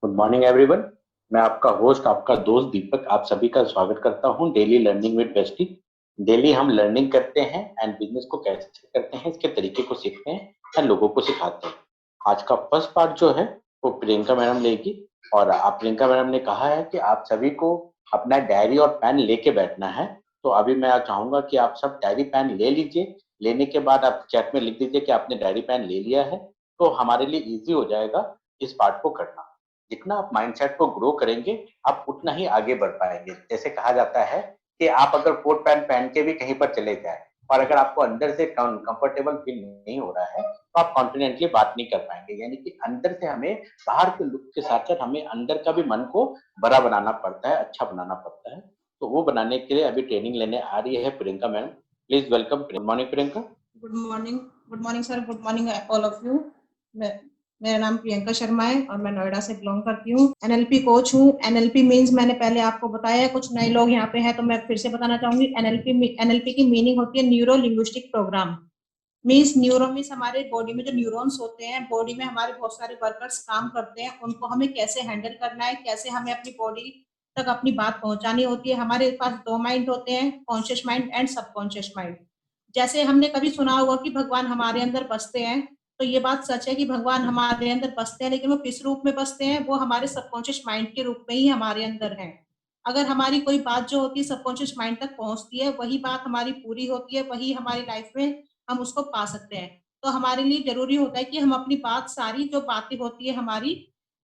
Good morning everyone. मैं आपका host, आपका दोस्त दीपक, आप सभी का स्वागत करता हूं daily learning with bestie. Daily हम लर्निंग करते हैं एंड बिजनेस को कैसे करते हैं इसके तरीके को सीखते हैं एंड लोगों को सिखाते हैं। आज का फर्स्ट पार्ट जो है वो प्रियंका मैडम लेगी। और आप प्रियंका मैडम ने कहा है कि आप सभी को अपना डायरी और पेन लेके बैठना है। तो अभी मैं चाहूंगा कि आप सब डायरी पेन ले लीजिए। लेने के बाद आप चैट में लिख दीजिए कि आपने डायरी पेन ले लिया है। तो हमारे लिए इजी हो जाएगा इस पार्ट को करना। जितना आप माइंडसेट को ग्रो करेंगे आप उतना ही आगे बढ़ पाएंगे। जैसे कहा जाता है कि आप अगर कोट पैंट पहन के भी कहीं पर चले जाए और अगर आपको अंदर से कंफर्टेबल फील नहीं हो रहा है तो आप कॉन्फिडेंटली बात नहीं कर पाएंगे। यानी कि अंदर से हमें बाहर के लुक के साथ साथ हमें अंदर का भी मन को बड़ा बनाना पड़ता है, अच्छा बनाना पड़ता है। तो वो बनाने के लिए अभी ट्रेनिंग लेने आ रही है Priyanka madam. Please welcome. Good morning Priyanka. Good morning sir. Good morning all of you. मेरा नाम प्रियंका शर्मा है और मैं नोएडा से बिलोंग करती हूँ। एनएलपी कोच हूँ। एनएलपी मींस मैंने पहले आपको बताया है, कुछ नए लोग यहाँ पे हैं तो मैं फिर से बताना चाहूंगी। एनएलपी की मीनिंग होती है neuro linguistic program. Means neuro means हमारे बॉडी में जो न्यूरॉन्स होते हैं, बॉडी में हमारे बहुत सारे वर्कर्स काम करते हैं, उनको हमें कैसे हैंडल करना है, कैसे हमें अपनी बॉडी तक अपनी बात पहुंचानी होती है। हमारे पास दो माइंड होते हैं, conscious mind and subconscious mind. जैसे हमने कभी सुना होगा कि भगवान हमारे अंदर बसते हैं, तो ये बात सच है कि भगवान हमारे अंदर बसते हैं, लेकिन वो किस रूप में बसते हैं? वो हमारे सबकॉन्शियस माइंड के रूप में ही हमारे अंदर है। अगर हमारी कोई बात जो होती है सबकॉन्शियस माइंड तक पहुंचती है, वही बात हमारी पूरी होती है, वही हमारी लाइफ में हम उसको पा सकते हैं। तो हमारे लिए जरूरी होता है कि हम अपनी बात, सारी जो बातें होती है हमारी,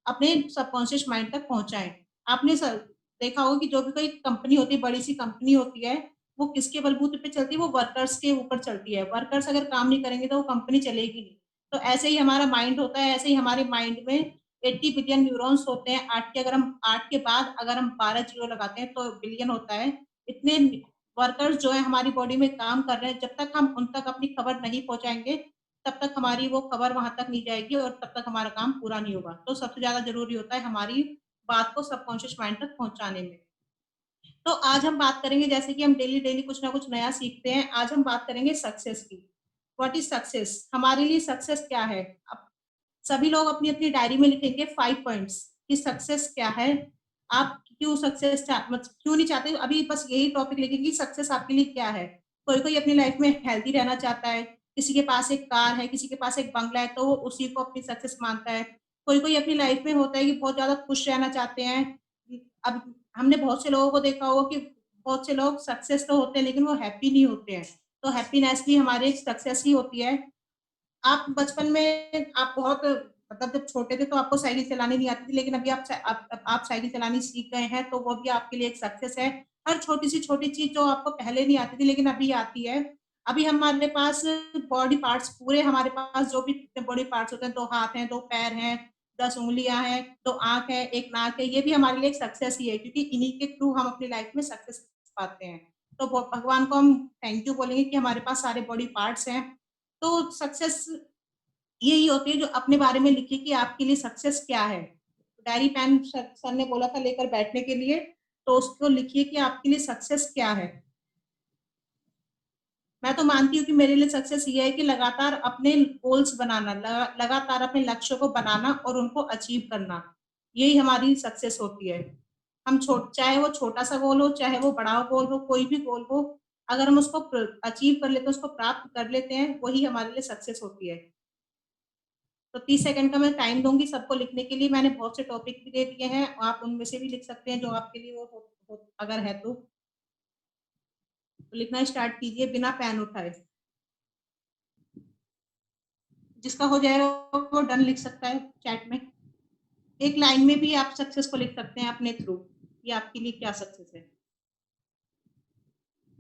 अपने सबकॉन्शियस माइंड तक पहुंचाएं। आपने देखा होगा कि जो भी कोई कंपनी होती है, बड़ी सी कंपनी होती है, वो किसके बलबूते पे चलती है? वो वर्कर्स के ऊपर चलती है। वर्कर्स अगर काम नहीं करेंगे तो वो कंपनी चलेगी नहीं। तो ऐसे ही हमारा माइंड होता है। ऐसे ही हमारे माइंड में 80 बिलियन न्यूरॉन्स होते हैं। 8 के अगर हम 8 के बाद अगर हम 12 जीरो लगाते हैं तो बिलियन होता है। इतने वर्कर्स जो है हमारी बॉडी में काम कर रहे हैं। जब तक हम उन तक अपनी खबर नहीं पहुंचाएंगे तब तक हमारी वो खबर वहां तक नहीं जाएगी और तब तक हमारा काम पूरा नहीं होगा। तो सबसे ज्यादा जरूरी होता है हमारी बात को सबकॉन्शियस माइंड तक पहुंचाने में। तो आज हम बात करेंगे, जैसे कि हम डेली डेली कुछ ना कुछ नया सीखते हैं, आज हम बात करेंगे सक्सेस की। What is success? हमारे लिए सक्सेस क्या है? अब सभी लोग अपनी अपनी डायरी में लिखेंगे 5 पॉइंट्स कि सक्सेस क्या है। आप क्यों सक्सेस क्यों नहीं चाहते? अभी बस यही टॉपिक लिखेंगे कि सक्सेस आपके लिए क्या है। कोई कोई अपनी लाइफ में हेल्दी रहना चाहता है, किसी के पास एक कार है, किसी के पास एक बंगला है, तो वो उसी को अपनी सक्सेस मानता है। कोई कोई अपनी लाइफ में होता है कि बहुत ज्यादा खुश रहना चाहते हैं। अब हमने बहुत से लोगों को देखा होगा कि बहुत से लोग सक्सेस तो होते हैं लेकिन वो हैप्पी नहीं होते हैं। तो हैप्पीनेस भी हमारी एक सक्सेस ही होती है। आप बचपन में आप बहुत, मतलब जब छोटे थे तो आपको साइकिल चलानी नहीं आती थी, लेकिन अभी आप साइकिल चलानी सीख गए हैं तो वो भी आपके लिए एक सक्सेस है। हर छोटी सी छोटी चीज जो आपको पहले नहीं आती थी लेकिन अभी आती है। अभी हमारे पास बॉडी पार्ट्स पूरे, हमारे पास जो भी बॉडी पार्ट्स होते हैं, 2 हाथ हैं, 2 पैर हैं, 10 उंगलियां हैं, 2 आंख है, 1 नाक है, ये भी हमारे लिए एक सक्सेस ही है, क्योंकि इन्हीं के थ्रू हम अपनी लाइफ में सक्सेस पाते हैं। तो भगवान को हम थैंक यू बोलेंगे कि हमारे पास सारे बॉडी पार्ट्स हैं। तो सक्सेस यही होती है जो अपने बारे में लिखिए कि आपके लिए सक्सेस क्या है। डायरी पेन सर ने बोला था लेकर बैठने के लिए, तो उसको लिखिए कि आपके लिए सक्सेस क्या है। मैं तो मानती हूँ कि मेरे लिए सक्सेस ये है कि लगातार अपने गोल्स बनाना, लगातार अपने लक्ष्य को बनाना और उनको अचीव करना, यही हमारी सक्सेस होती है। हम चाहे वो छोटा सा गोल हो, चाहे वो बड़ा गोल हो, कोई भी गोल हो, अगर हम उसको अचीव कर लेते हैं, उसको प्राप्त कर लेते हैं, वही हमारे लिए सक्सेस होती है। तो 30 सेकंड का मैं टाइम दूंगी सबको लिखने के लिए। मैंने बहुत से टॉपिक भी दे दिए हैं, आप उनमें से भी लिख सकते हैं जो आपके लिए वो अगर है तो लिखना स्टार्ट कीजिए बिना पेन उठाए। जिसका हो जाएगा वो डन लिख सकता है चैट में। एक लाइन में भी आप सक्सेस को लिख सकते हैं अपने थ्रू, ये आपके लिए क्या सक्सेस है।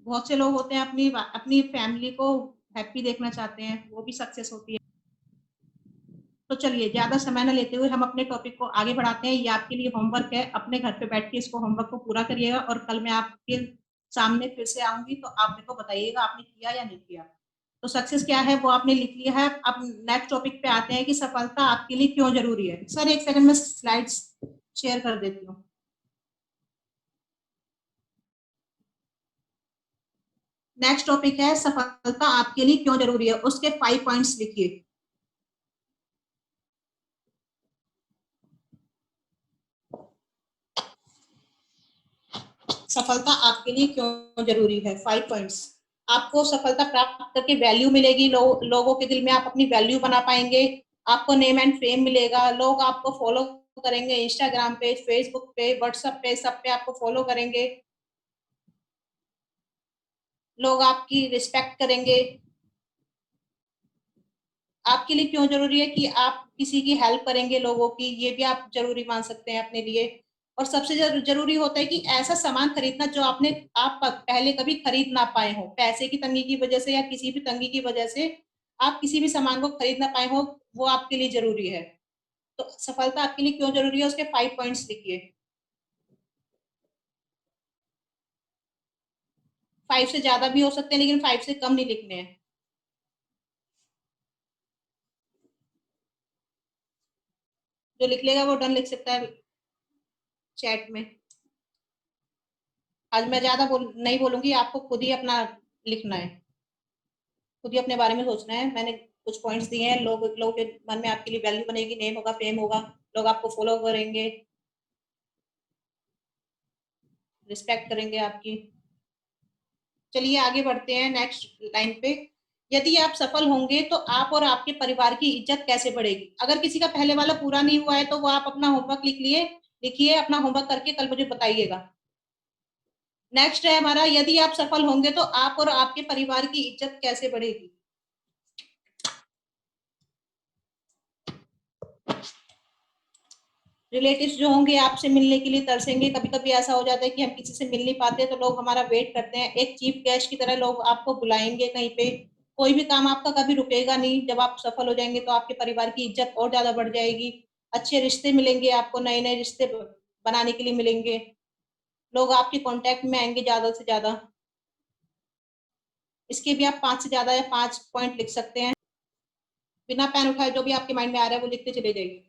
बहुत से लोग होते हैं अपनी अपनी फैमिली को हैप्पी देखना चाहते हैं, वो भी सक्सेस होती है। तो चलिए ज्यादा समय न लेते हुए हम अपने टॉपिक को आगे बढ़ाते हैं। ये आपके लिए होमवर्क है, अपने घर पे बैठ के इसको होमवर्क को पूरा करिएगा और कल मैं आपके सामने फिर से आऊंगी तो आप मेरे को बताइएगा आपने किया या नहीं किया। तो सक्सेस क्या है वो आपने लिख लिया है। अब नेक्स्ट टॉपिक पे आते हैं कि सफलता आपके लिए क्यों जरूरी है। सर एक सेकंड में स्लाइड्स शेयर कर देती हूँ। नेक्स्ट टॉपिक है सफलता आपके लिए क्यों जरूरी है, उसके 5 पॉइंट्स लिखिए। सफलता आपके लिए क्यों जरूरी है? 5 पॉइंट्स। आपको सफलता प्राप्त करके वैल्यू मिलेगी, लोगों के दिल में आप अपनी वैल्यू बना पाएंगे, आपको नेम एंड फेम मिलेगा, लोग आपको फॉलो करेंगे, इंस्टाग्राम पे, फेसबुक पे, व्हाट्सएप पे, सब पे आपको फॉलो करेंगे, लोग आपकी रिस्पेक्ट करेंगे। आपके लिए क्यों जरूरी है कि आप किसी की हेल्प करेंगे लोगों की, ये भी आप जरूरी मान सकते हैं अपने लिए। और सबसे जरूरी होता है कि ऐसा सामान खरीदना जो आप पहले कभी खरीद ना पाए हो, पैसे की तंगी की वजह से या किसी भी तंगी की वजह से आप किसी भी सामान को खरीद ना पाए हो, वो आपके लिए जरूरी है। तो सफलता आपके लिए क्यों जरूरी है, उसके 5 पॉइंट्स लिखिए। 5 से ज्यादा भी हो सकते हैं, लेकिन 5 से कम नहीं लिखने हैं। जो लिख लेगा वो डन लिख सकता है चैट में। आज मैं ज्यादा नहीं बोलूंगी, आपको खुद ही अपना लिखना है, खुद ही अपने बारे में सोचना है। मैंने कुछ पॉइंट्स दिए हैं, लोगों के मन में आपके लिए वैल्यू बनेगी, नेम होगा, फेम होगा, लोग आपको फॉलो करेंगे, रिस्पेक्ट करेंगे आपकी। चलिए आगे बढ़ते हैं नेक्स्ट लाइन पे। यदि आप सफल होंगे तो आप और आपके परिवार की इज्जत कैसे बढ़ेगी? अगर किसी का पहले वाला पूरा नहीं हुआ है तो वो आप अपना होमवर्क लिखिए, अपना होमवर्क करके कल मुझे बताइएगा। नेक्स्ट है हमारा, यदि आप सफल होंगे तो आप और आपके परिवार की इज्जत कैसे बढ़ेगी? रिलेटिव्स जो होंगे आपसे मिलने के लिए तरसेंगे। कभी कभी ऐसा हो जाता है कि हम किसी से मिल नहीं पाते, तो लोग हमारा वेट करते हैं, एक चीफ गेस्ट की तरह लोग आपको बुलाएंगे कहीं पे। कोई भी काम आपका कभी रुकेगा नहीं। जब आप सफल हो जाएंगे तो आपके परिवार की इज्जत और ज्यादा बढ़ जाएगी, अच्छे रिश्ते मिलेंगे आपको, नए नए रिश्ते बनाने के लिए मिलेंगे, लोग आपके कांटेक्ट में आएंगे ज्यादा से ज्यादा। इसके भी आप 5 से ज्यादा या 5 पॉइंट लिख सकते हैं। बिना पेन उठाए जो भी आपके माइंड में आ रहा है वो लिखते चले जाइए।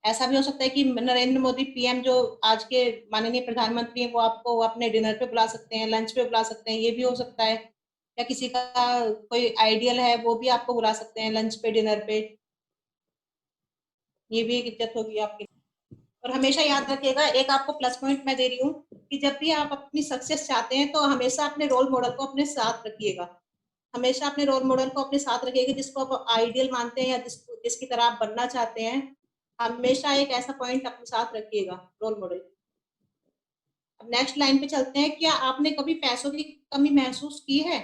ऐसा भी हो सकता है कि नरेंद्र मोदी पीएम जो आज के माननीय प्रधानमंत्री हैं, वो आपको अपने डिनर पे बुला सकते हैं, लंच पे बुला सकते हैं, ये भी हो सकता है। या किसी का कोई आइडियल है वो भी आपको बुला सकते हैं लंच पे, डिनर पे। ये भी एक इज्जत होगी आपकी। और हमेशा याद रखिएगा, एक आपको प्लस पॉइंट मैं दे रही हूँ कि जब भी आप अपनी सक्सेस चाहते हैं तो हमेशा अपने रोल मॉडल को अपने साथ रखिएगा। हमेशा अपने रोल मॉडल को अपने साथ रखिएगा, जिसको आप आइडियल मानते हैं या जिसकी तरह आप बनना चाहते हैं। हमेशा एक ऐसा पॉइंट अपने साथ रखिएगा, रोल मॉडल। अब नेक्स्ट लाइन पे चलते हैं। क्या आपने कभी पैसों की कमी महसूस की है?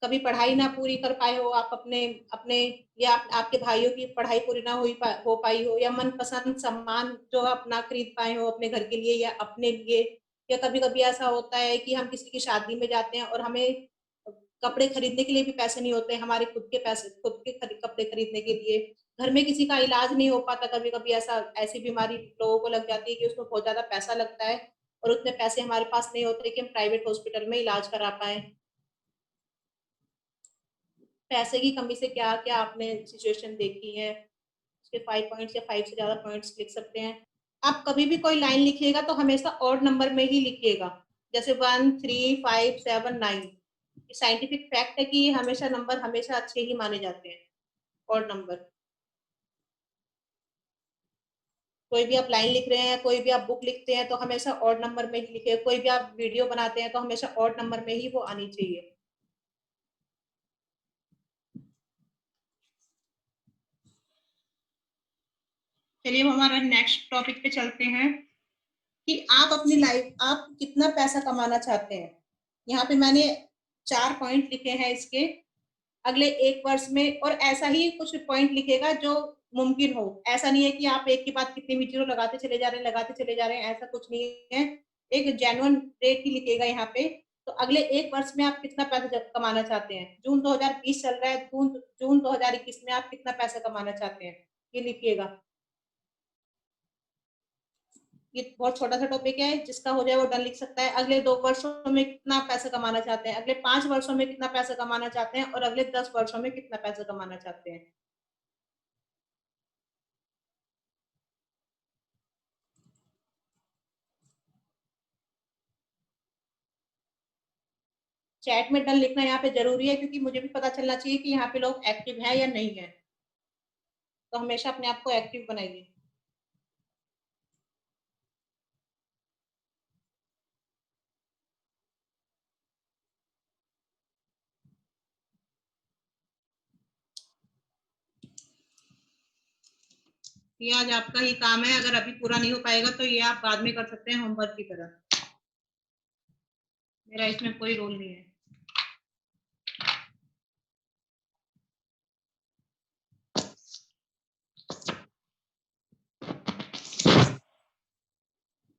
कभी पढ़ाई ना पूरी कर पाए हो आप अपने अपने या आपके भाइयों की पढ़ाई पूरी ना हो पाई हो, या मनपसंद सामान जो आप ना खरीद पाए हो अपने घर के लिए या अपने लिए। या कभी कभी ऐसा होता है कि हम किसी की शादी में जाते हैं और हमें कपड़े खरीदने के लिए भी पैसे नहीं होते, हमारे खुद के पैसे, कपड़े खरीदने के लिए। घर में किसी का इलाज नहीं हो पाता, कभी कभी ऐसी बीमारी लोगों को लग जाती है कि उसमें बहुत ज्यादा पैसा लगता है, और उतने पैसे हमारे पास नहीं होते कि हम प्राइवेट हॉस्पिटल में इलाज करा पाए। पैसे की कमी से क्या क्या आपने सिचुएशन देखी है, उसके 5 पॉइंट्स या 5 से ज्यादा पॉइंट्स लिख सकते हैं। आप कभी भी कोई लाइन लिखिएगा तो हमेशा ऑड नंबर में ही लिखिएगा, जैसे 1 3 5 7 9। साइंटिफिक फैक्ट है कि ये हमेशा नंबर हमेशा अच्छे ही माने जाते हैं, ऑड नंबर। कोई भी आप लाइन लिख रहे हैं, कोई भी आप बुक लिखते हैं तो हमेशा ऑड नंबर में ही लिखे। कोई भी आप वीडियो बनाते हैं तो हमेशा ऑड नंबर में ही वो आनी चाहिए। चलिए अब हमारा नेक्स्ट टॉपिक पे चलते हैं कि आप अपनी लाइफ, आप कितना पैसा कमाना चाहते हैं। यहाँ पे मैंने 4 पॉइंट लिखे हैं इसके, अगले 1 वर्ष में। और ऐसा ही कुछ पॉइंट लिखेगा जो मुमकिन हो। ऐसा नहीं है कि आप एक के बाद कितने भी जीरो लगाते चले जा रहे हैं, ऐसा कुछ नहीं है। एक जेन्युइन रेट ही लिखेगा यहाँ पे। तो अगले 1 वर्ष में आप कितना पैसा कमाना चाहते हैं? जून 2020 चल रहा है, जून जून 2021 में आप कितना पैसा कमाना चाहते हैं, ये लिखिएगा। ये बहुत छोटा सा टॉपिक है, जिसका हो जाए वो डन लिख सकता है। अगले 2 वर्षों में कितना पैसा कमाना चाहते हैं, अगले 5 वर्षों में कितना पैसा कमाना चाहते हैं, और अगले 10 वर्षों में कितना पैसा कमाना चाहते हैं। चैट में डन लिखना यहाँ पे जरूरी है, क्योंकि मुझे भी पता चलना चाहिए कि यहाँ पे लोग एक्टिव हैं या नहीं है। तो हमेशा अपने आप को एक्टिव बनाइए। ये आज आपका ही काम है, अगर अभी पूरा नहीं हो पाएगा तो ये आप बाद में कर सकते हैं होमवर्क की तरह, मेरा इसमें कोई रोल नहीं है।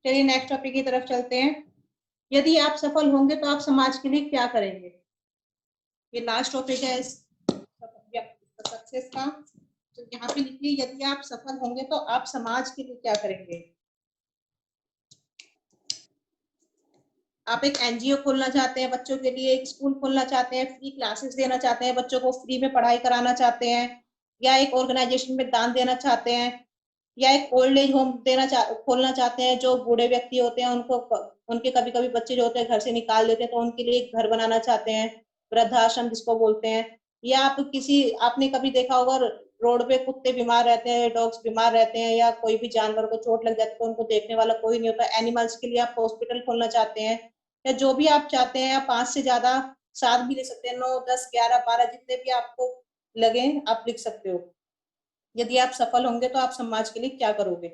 चलिए नेक्स्ट टॉपिक की तरफ चलते हैं। यदि आप सफल होंगे तो आप समाज के लिए क्या करेंगे? ये लास्ट टॉपिक है सक्सेस का। तो यहाँ पे लिखिए, यदि आप सफल होंगे तो आप समाज के लिए क्या करेंगे? आप एक एनजीओ खोलना चाहते हैं बच्चों के लिए, एक स्कूल खोलना चाहते हैं, फ्री क्लासेस देना चाहते हैं, बच्चों को फ्री में पढ़ाई कराना चाहते हैं, या एक ऑर्गेनाइजेशन में दान देना चाहते हैं, या एक ओल्ड एज होम खोलना चाहते हैं, जो बूढ़े व्यक्ति होते हैं उनको, उनके कभी कभी बच्चे जो होते हैं घर से निकाल देते हैं तो उनके लिए एक घर बनाना चाहते हैं, वृद्धाश्रम जिसको बोलते हैं। या आप आपने कभी देखा होगा रोड पे कुत्ते बीमार रहते हैं, डॉग्स बीमार रहते हैं, या कोई भी जानवर को चोट लग जाती है तो उनको देखने वाला कोई नहीं होता, एनिमल्स के लिए आप हॉस्पिटल खोलना चाहते हैं, या जो भी आप चाहते हैं, या 5 से ज्यादा, 7 भी ले सकते हैं, 9, 10, 11, 12 जितने भी आपको लगे आप लिख सकते हो। यदि आप सफल होंगे तो आप समाज के लिए क्या करोगे?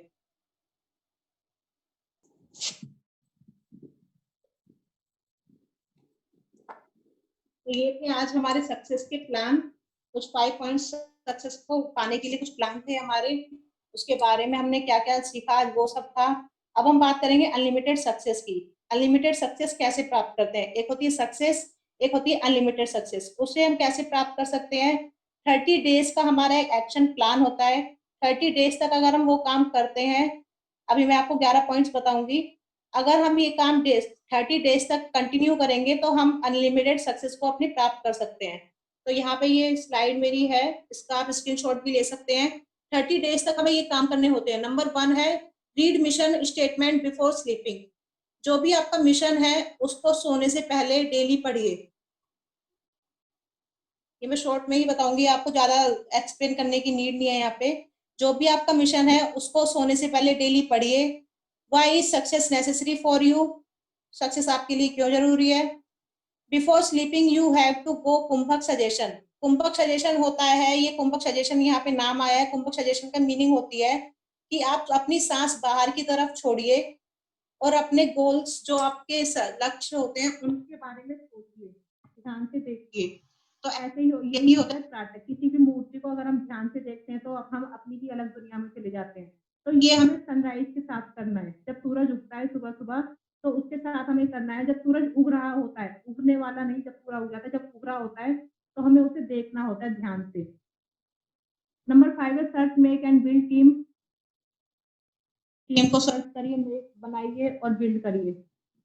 तो ये थे आज हमारे सक्सेस के प्लान, कुछ 5 पॉइंट्स सक्सेस को पाने के लिए कुछ प्लान थे हमारे, उसके बारे में हमने क्या क्या सीखा आज वो सब था। अब हम बात करेंगे अनलिमिटेड सक्सेस की। अनलिमिटेड सक्सेस कैसे प्राप्त करते हैं? एक होती है सक्सेस, एक होती है अनलिमिटेड सक्सेस। उसे हम कैसे प्राप्त कर सकते हैं? 30 डेज का हमारा एक एक्शन प्लान होता है। 30 डेज तक अगर हम वो काम करते हैं, अभी मैं आपको 11 पॉइंट्स बताऊंगी, अगर हम ये काम 30 डेज तक कंटिन्यू करेंगे तो हम अनलिमिटेड सक्सेस को अपनी प्राप्त कर सकते हैं। तो यहाँ पे ये स्लाइड मेरी है, इसका आप स्क्रीनशॉट भी ले सकते हैं। 30 डेज तक हमें ये काम करने होते हैं। नंबर 1 है read mission statement before sleeping. जो भी आपका मिशन है उसको सोने से पहले डेली पढ़िए। ये मैं शॉर्ट में ही बताऊंगी, आपको ज्यादा एक्सप्लेन करने की नीड नहीं है यहाँ पे। जो भी आपका मिशन है उसको सोने से पहले डेली पढ़िए। Why is success necessary for you? Success आपके लिए क्यों जरूरी है? Before sleeping you have to go कुंभक सजेशन। कुंभक सजेशन होता है, ये कुंभक सजेशन यहाँ पे नाम आया है, कुंभक सजेशन का मीनिंग होती है कि आप अपनी सांस बाहर की तरफ छोड़िए और अपने गोल्स जो आपके लक्ष्य होते हैं उनके बारे में सोचिए, ध्यान से देखिए। तो ऐसे ही यही होता है स्टार्टअप। किसी भी मूर्ति को अगर हम ध्यान से देखते हैं तो हम अपनी ही अलग दुनिया में चले जाते हैं। तो ये हमें सनराइज के साथ करना है, जब सूरज उगता है सुबह सुबह तो उसके साथ हमें करना है। जब सूरज उग रहा होता है, उगने वाला नहीं, जब पूरा उग जाता है, जब उग रहा होता है तो हमें उसे देखना होता है ध्यान से। नंबर 5 है search make and build team. Team को सर्च करिए, मेक बनाइए और बिल्ड करिए।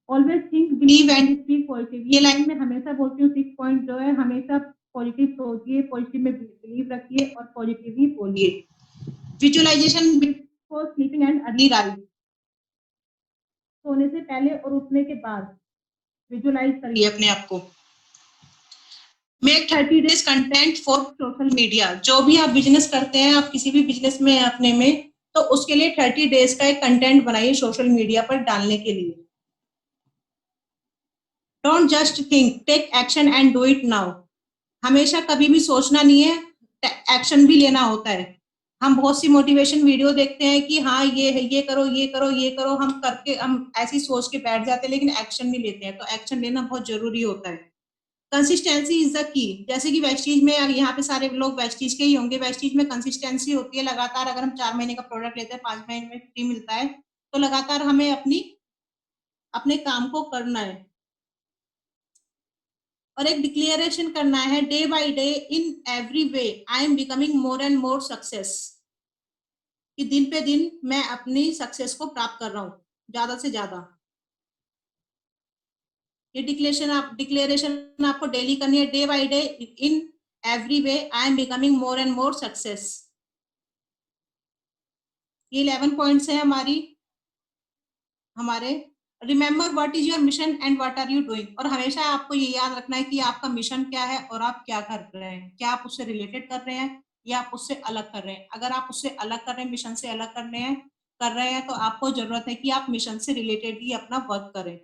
Always think believe and speak positive. ये लाइन मैं हमेशा बोलती हूँ। 6 पॉइंट जो है, हमेशा पॉजिटिव सोचिए, पॉजिटिव में बिलीव रखिए और पॉजिटिव ही बोलिए। Visualisation before sleeping and early rise. सोने से पहले और उठने के बाद विजुअलाइज करिए अपने आप को। Make 30 days content for social media. जो भी आप बिजनेस करते हैं, आप किसी भी बिजनेस में अपने में, तो उसके लिए 30 डेज का एक कंटेंट बनाइए सोशल मीडिया पर डालने के लिए। Don't just think, take action and do it now. हमेशा कभी भी सोचना नहीं है, एक्शन भी लेना होता है। हम बहुत सी मोटिवेशन वीडियो देखते हैं कि हाँ ये है, ये करो ये करो ये करो, हम करके हम ऐसी सोच के बैठ जाते हैं लेकिन एक्शन नहीं लेते हैं। तो एक्शन लेना बहुत जरूरी होता है। Consistency is the key. जैसे कि वेस्टीज में, यहाँ पे सारे लोग वेस्टीज के ही होंगे, वेस्टीज में कंसिस्टेंसी होती है लगातार। अगर हम 4 महीने का प्रोडक्ट लेते हैं, 5 महीने में फ्री मिलता है, तो लगातार हमें अपने काम को करना है। और एक डिक्लेरेशन करना है, day by day in every way I am becoming more and more success. कि दिन पे दिन मैं अपनी सक्सेस को प्राप्त कर रहा हूँ ज्यादा से ज्यादा। ये डिक्लेरेशन आपको डेली करनी है। Day by day in every way I am becoming more and more success. ये 11 पॉइंट्स है हमारे। Remember what is your mission and what are you doing. और हमेशा आपको ये याद रखना है कि आपका मिशन क्या है और आप क्या कर रहे हैं। क्या आप उससे रिलेटेड कर रहे हैं या आप उससे अलग कर रहे हैं? अगर आप उससे अलग कर रहे हैं, मिशन से अलग कर रहे हैं, तो आपको जरूरत है कि आप मिशन से रिलेटेड ही अपना वर्क करें।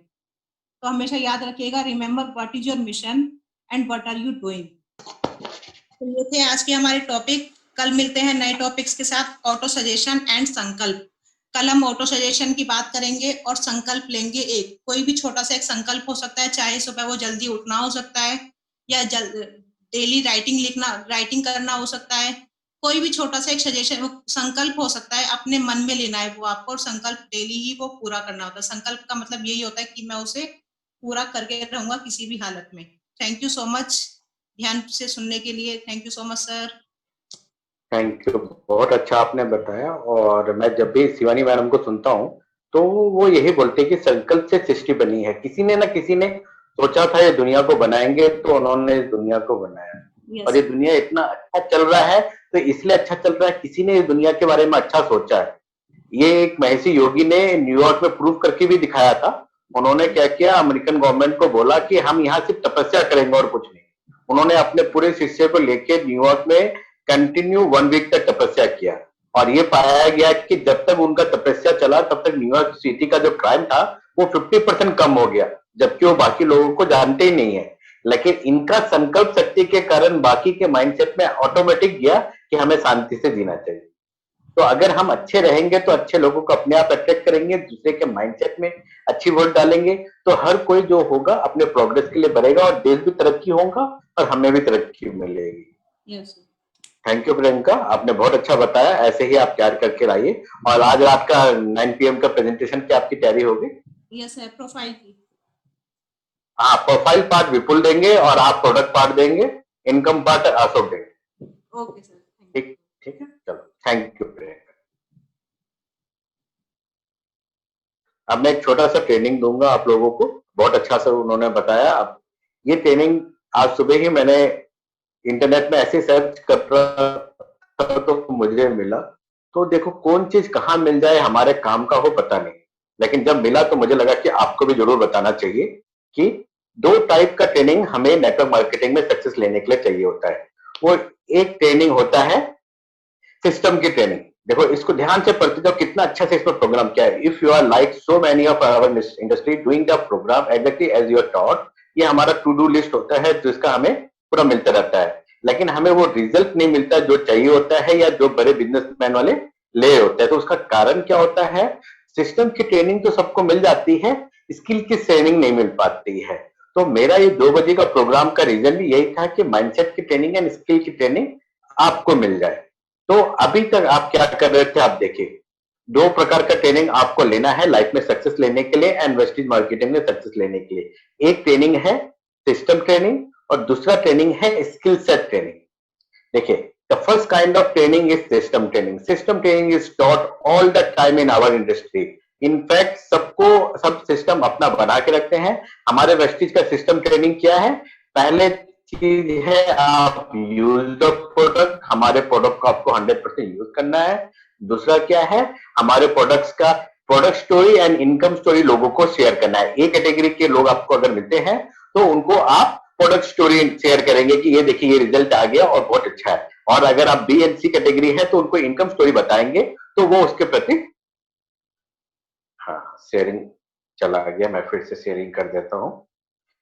तो हमेशा याद रखिएगा, remember what is your mission and what are you doing. तो ये थे आज के हमारे टॉपिक। कल मिलते हैं नए टॉपिक्स के साथ। ऑटो सजेशन एंड संकल्प। कल हम ऑटो सजेशन की बात करेंगे और संकल्प लेंगे। एक कोई भी छोटा सा एक संकल्प हो सकता है, चाहे सुबह वो जल्दी उठना हो सकता है, या डेली राइटिंग करना हो सकता है। कोई भी छोटा सा एक सजेशन संकल्प हो सकता है, अपने मन में लेना है वो आपको, और संकल्प डेली ही वो पूरा करना होता है। संकल्प का मतलब यही होता है कि मैं उसे पूरा करके रहूंगा किसी भी हालत में। थैंक यू सो मच ध्यान से सुनने के लिए। Thank you so much sir. Thank you, बहुत अच्छा आपने बताया। और मैं जब भी शिवानी मैडम को सुनता हूँ तो वो यही बोलते हैं कि संकल्प से सृष्टि बनी है। किसी ने ना किसी ने सोचा था ये दुनिया को बनाएंगे, तो उन्होंने इस दुनिया को बनाया। और ये दुनिया इतना अच्छा चल रहा है तो इसलिए अच्छा चल रहा है, किसी ने इस दुनिया के बारे में अच्छा सोचा है। ये एक महर्षि योगी ने न्यूयॉर्क में प्रूव करके भी दिखाया था। उन्होंने क्या किया, अमेरिकन गवर्नमेंट को बोला कि हम यहाँ सिर्फ तपस्या करेंगे और कुछ नहीं। उन्होंने अपने पूरे शिष्य को लेकर न्यूयॉर्क में कंटिन्यू 1 वीक तक तपस्या किया। और ये पाया गया कि जब तक उनका तपस्या चला तब तक न्यूयॉर्क सिटी का जो क्राइम था वो 50% कम हो गया, जबकि वो बाकी लोगों को जानते ही नहीं है। लेकिन इनका संकल्प शक्ति के कारण बाकी के माइंडसेट में ऑटोमेटिक गया कि हमें शांति से जीना चाहिए। तो अगर हम अच्छे रहेंगे तो अच्छे लोगों को अपने आप अट्रैक्ट करेंगे, दूसरे के माइंडसेट में अच्छी वोट डालेंगे, तो हर कोई जो होगा अपने प्रोग्रेस के लिए बढ़ेगा और देश भी तरक्की होगा और हमें भी तरक्की मिलेगी। यस थैंक यू प्रियंका, आपने बहुत अच्छा बताया। ऐसे ही आप तैयार करके लाइए। और आज रात का 9 PM का प्रेजेंटेशन की आपकी तैयारी होगी? यस है, प्रोफाइल की। हाँ, प्रोफाइल पार्ट विपुल देंगे और आप प्रोडक्ट पार्ट देंगे, इनकम पार्ट अशोक देंगे। Okay sir. ठीक ठीक है, चलो थैंक यू प्रियंका। अब मैं एक छोटा सा ट्रेनिंग दूंगा आप लोगों को, बहुत अच्छा सा उन्होंने बताया। अब ये ट्रेनिंग आज सुबह ही मैंने इंटरनेट में ऐसे सर्च कर रहा था तो मुझे मिला। तो देखो कौन चीज कहाँ मिल जाए हमारे काम का हो पता नहीं, लेकिन जब मिला तो मुझे लगा कि आपको भी जरूर बताना चाहिए कि 2 टाइप का ट्रेनिंग हमें नेटवर्क मार्केटिंग में सक्सेस लेने के लिए चाहिए होता है। वो एक ट्रेनिंग होता है सिस्टम की ट्रेनिंग। देखो इसको ध्यान से पढ़ते जाओ, कितना अच्छा से इसमें प्रोग्राम किया है। If you are like so many of our industry doing the programme exactly as you are taught, ये हमारा टू डू लिस्ट होता है जिसका हमें पूरा मिलता रहता है, लेकिन हमें वो रिजल्ट नहीं मिलता जो चाहिए होता है या जो बड़े बिजनेसमैन वाले ले होते हैं। तो उसका कारण क्या होता है? सिस्टम की ट्रेनिंग तो सबको मिल जाती है, स्किल की ट्रेनिंग नहीं मिल पाती है। तो मेरा ये 2 बजे का प्रोग्राम का रीजन भी यही था कि माइंडसेट की ट्रेनिंग एंड स्किल की ट्रेनिंग आपको मिल जाए। तो अभी तक आप क्या कर रहे थे? आप देखिए 2 प्रकार का ट्रेनिंग आपको लेना है लाइफ में सक्सेस लेने के लिए एंड वेस्टेज मार्केटिंग में सक्सेस लेने के लिए। एक ट्रेनिंग है सिस्टम ट्रेनिंग और दूसरा ट्रेनिंग है स्किल सेट ट्रेनिंग। देखिए the first kind of training is system training. System training is taught all the time in our industry. In fact सबको सब सिस्टम अपना बना के रखते हैं। हमारे वेस्टेज का सिस्टम ट्रेनिंग क्या है? पहले चीज है आप यूज द प्रोडक्ट, हमारे प्रोडक्ट को आपको 100% यूज करना है। दूसरा क्या है? हमारे प्रोडक्ट्स का product story and income story लोगों को शेयर करना है। एक कैटेगरी के लोग आपको अगर मिलते हैं तो उनको आप प्रोडक्ट स्टोरी शेयर करेंगे कि ये देखिए ये रिजल्ट आ गया और बहुत अच्छा है। और अगर आप बी एंड सी कैटेगरी है तो उनको इनकम स्टोरी बताएंगे तो वो उसके प्रति, हाँ शेयरिंग चला गया, मैं फिर से शेयरिंग कर देता हूँ।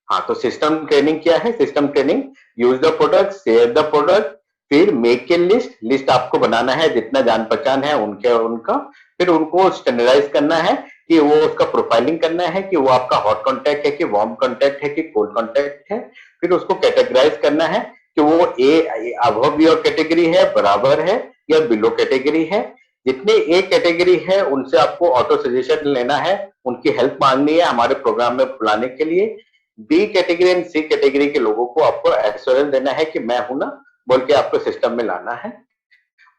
हाँ, तो सिस्टम ट्रेनिंग क्या है? System training use the product, share the product, फिर मेक ए लिस्ट। लिस्ट आपको बनाना है जितना जान पहचान है उनके उनका, फिर उनको स्टैंडर्डाइज करना है कि वो उसका प्रोफाइलिंग करना है कि वो आपका हॉट कॉन्टैक्ट है कि वार्म कॉन्टैक्ट है कि कोल्ड कॉन्टैक्ट है। फिर उसको कैटेगराइज करना है कि वो ए अबव योर कैटेगरी है, बराबर है, या बिलो कैटेगरी है। जितने ए कैटेगरी है उनसे आपको ऑटो सजेशन लेना है, उनकी हेल्प मांगनी है हमारे प्रोग्राम में बुलाने के लिए। B category and C category के लोगों को आपको एश्योरेंस देना है कि मैं हूं ना, बोल के आपको सिस्टम में लाना है।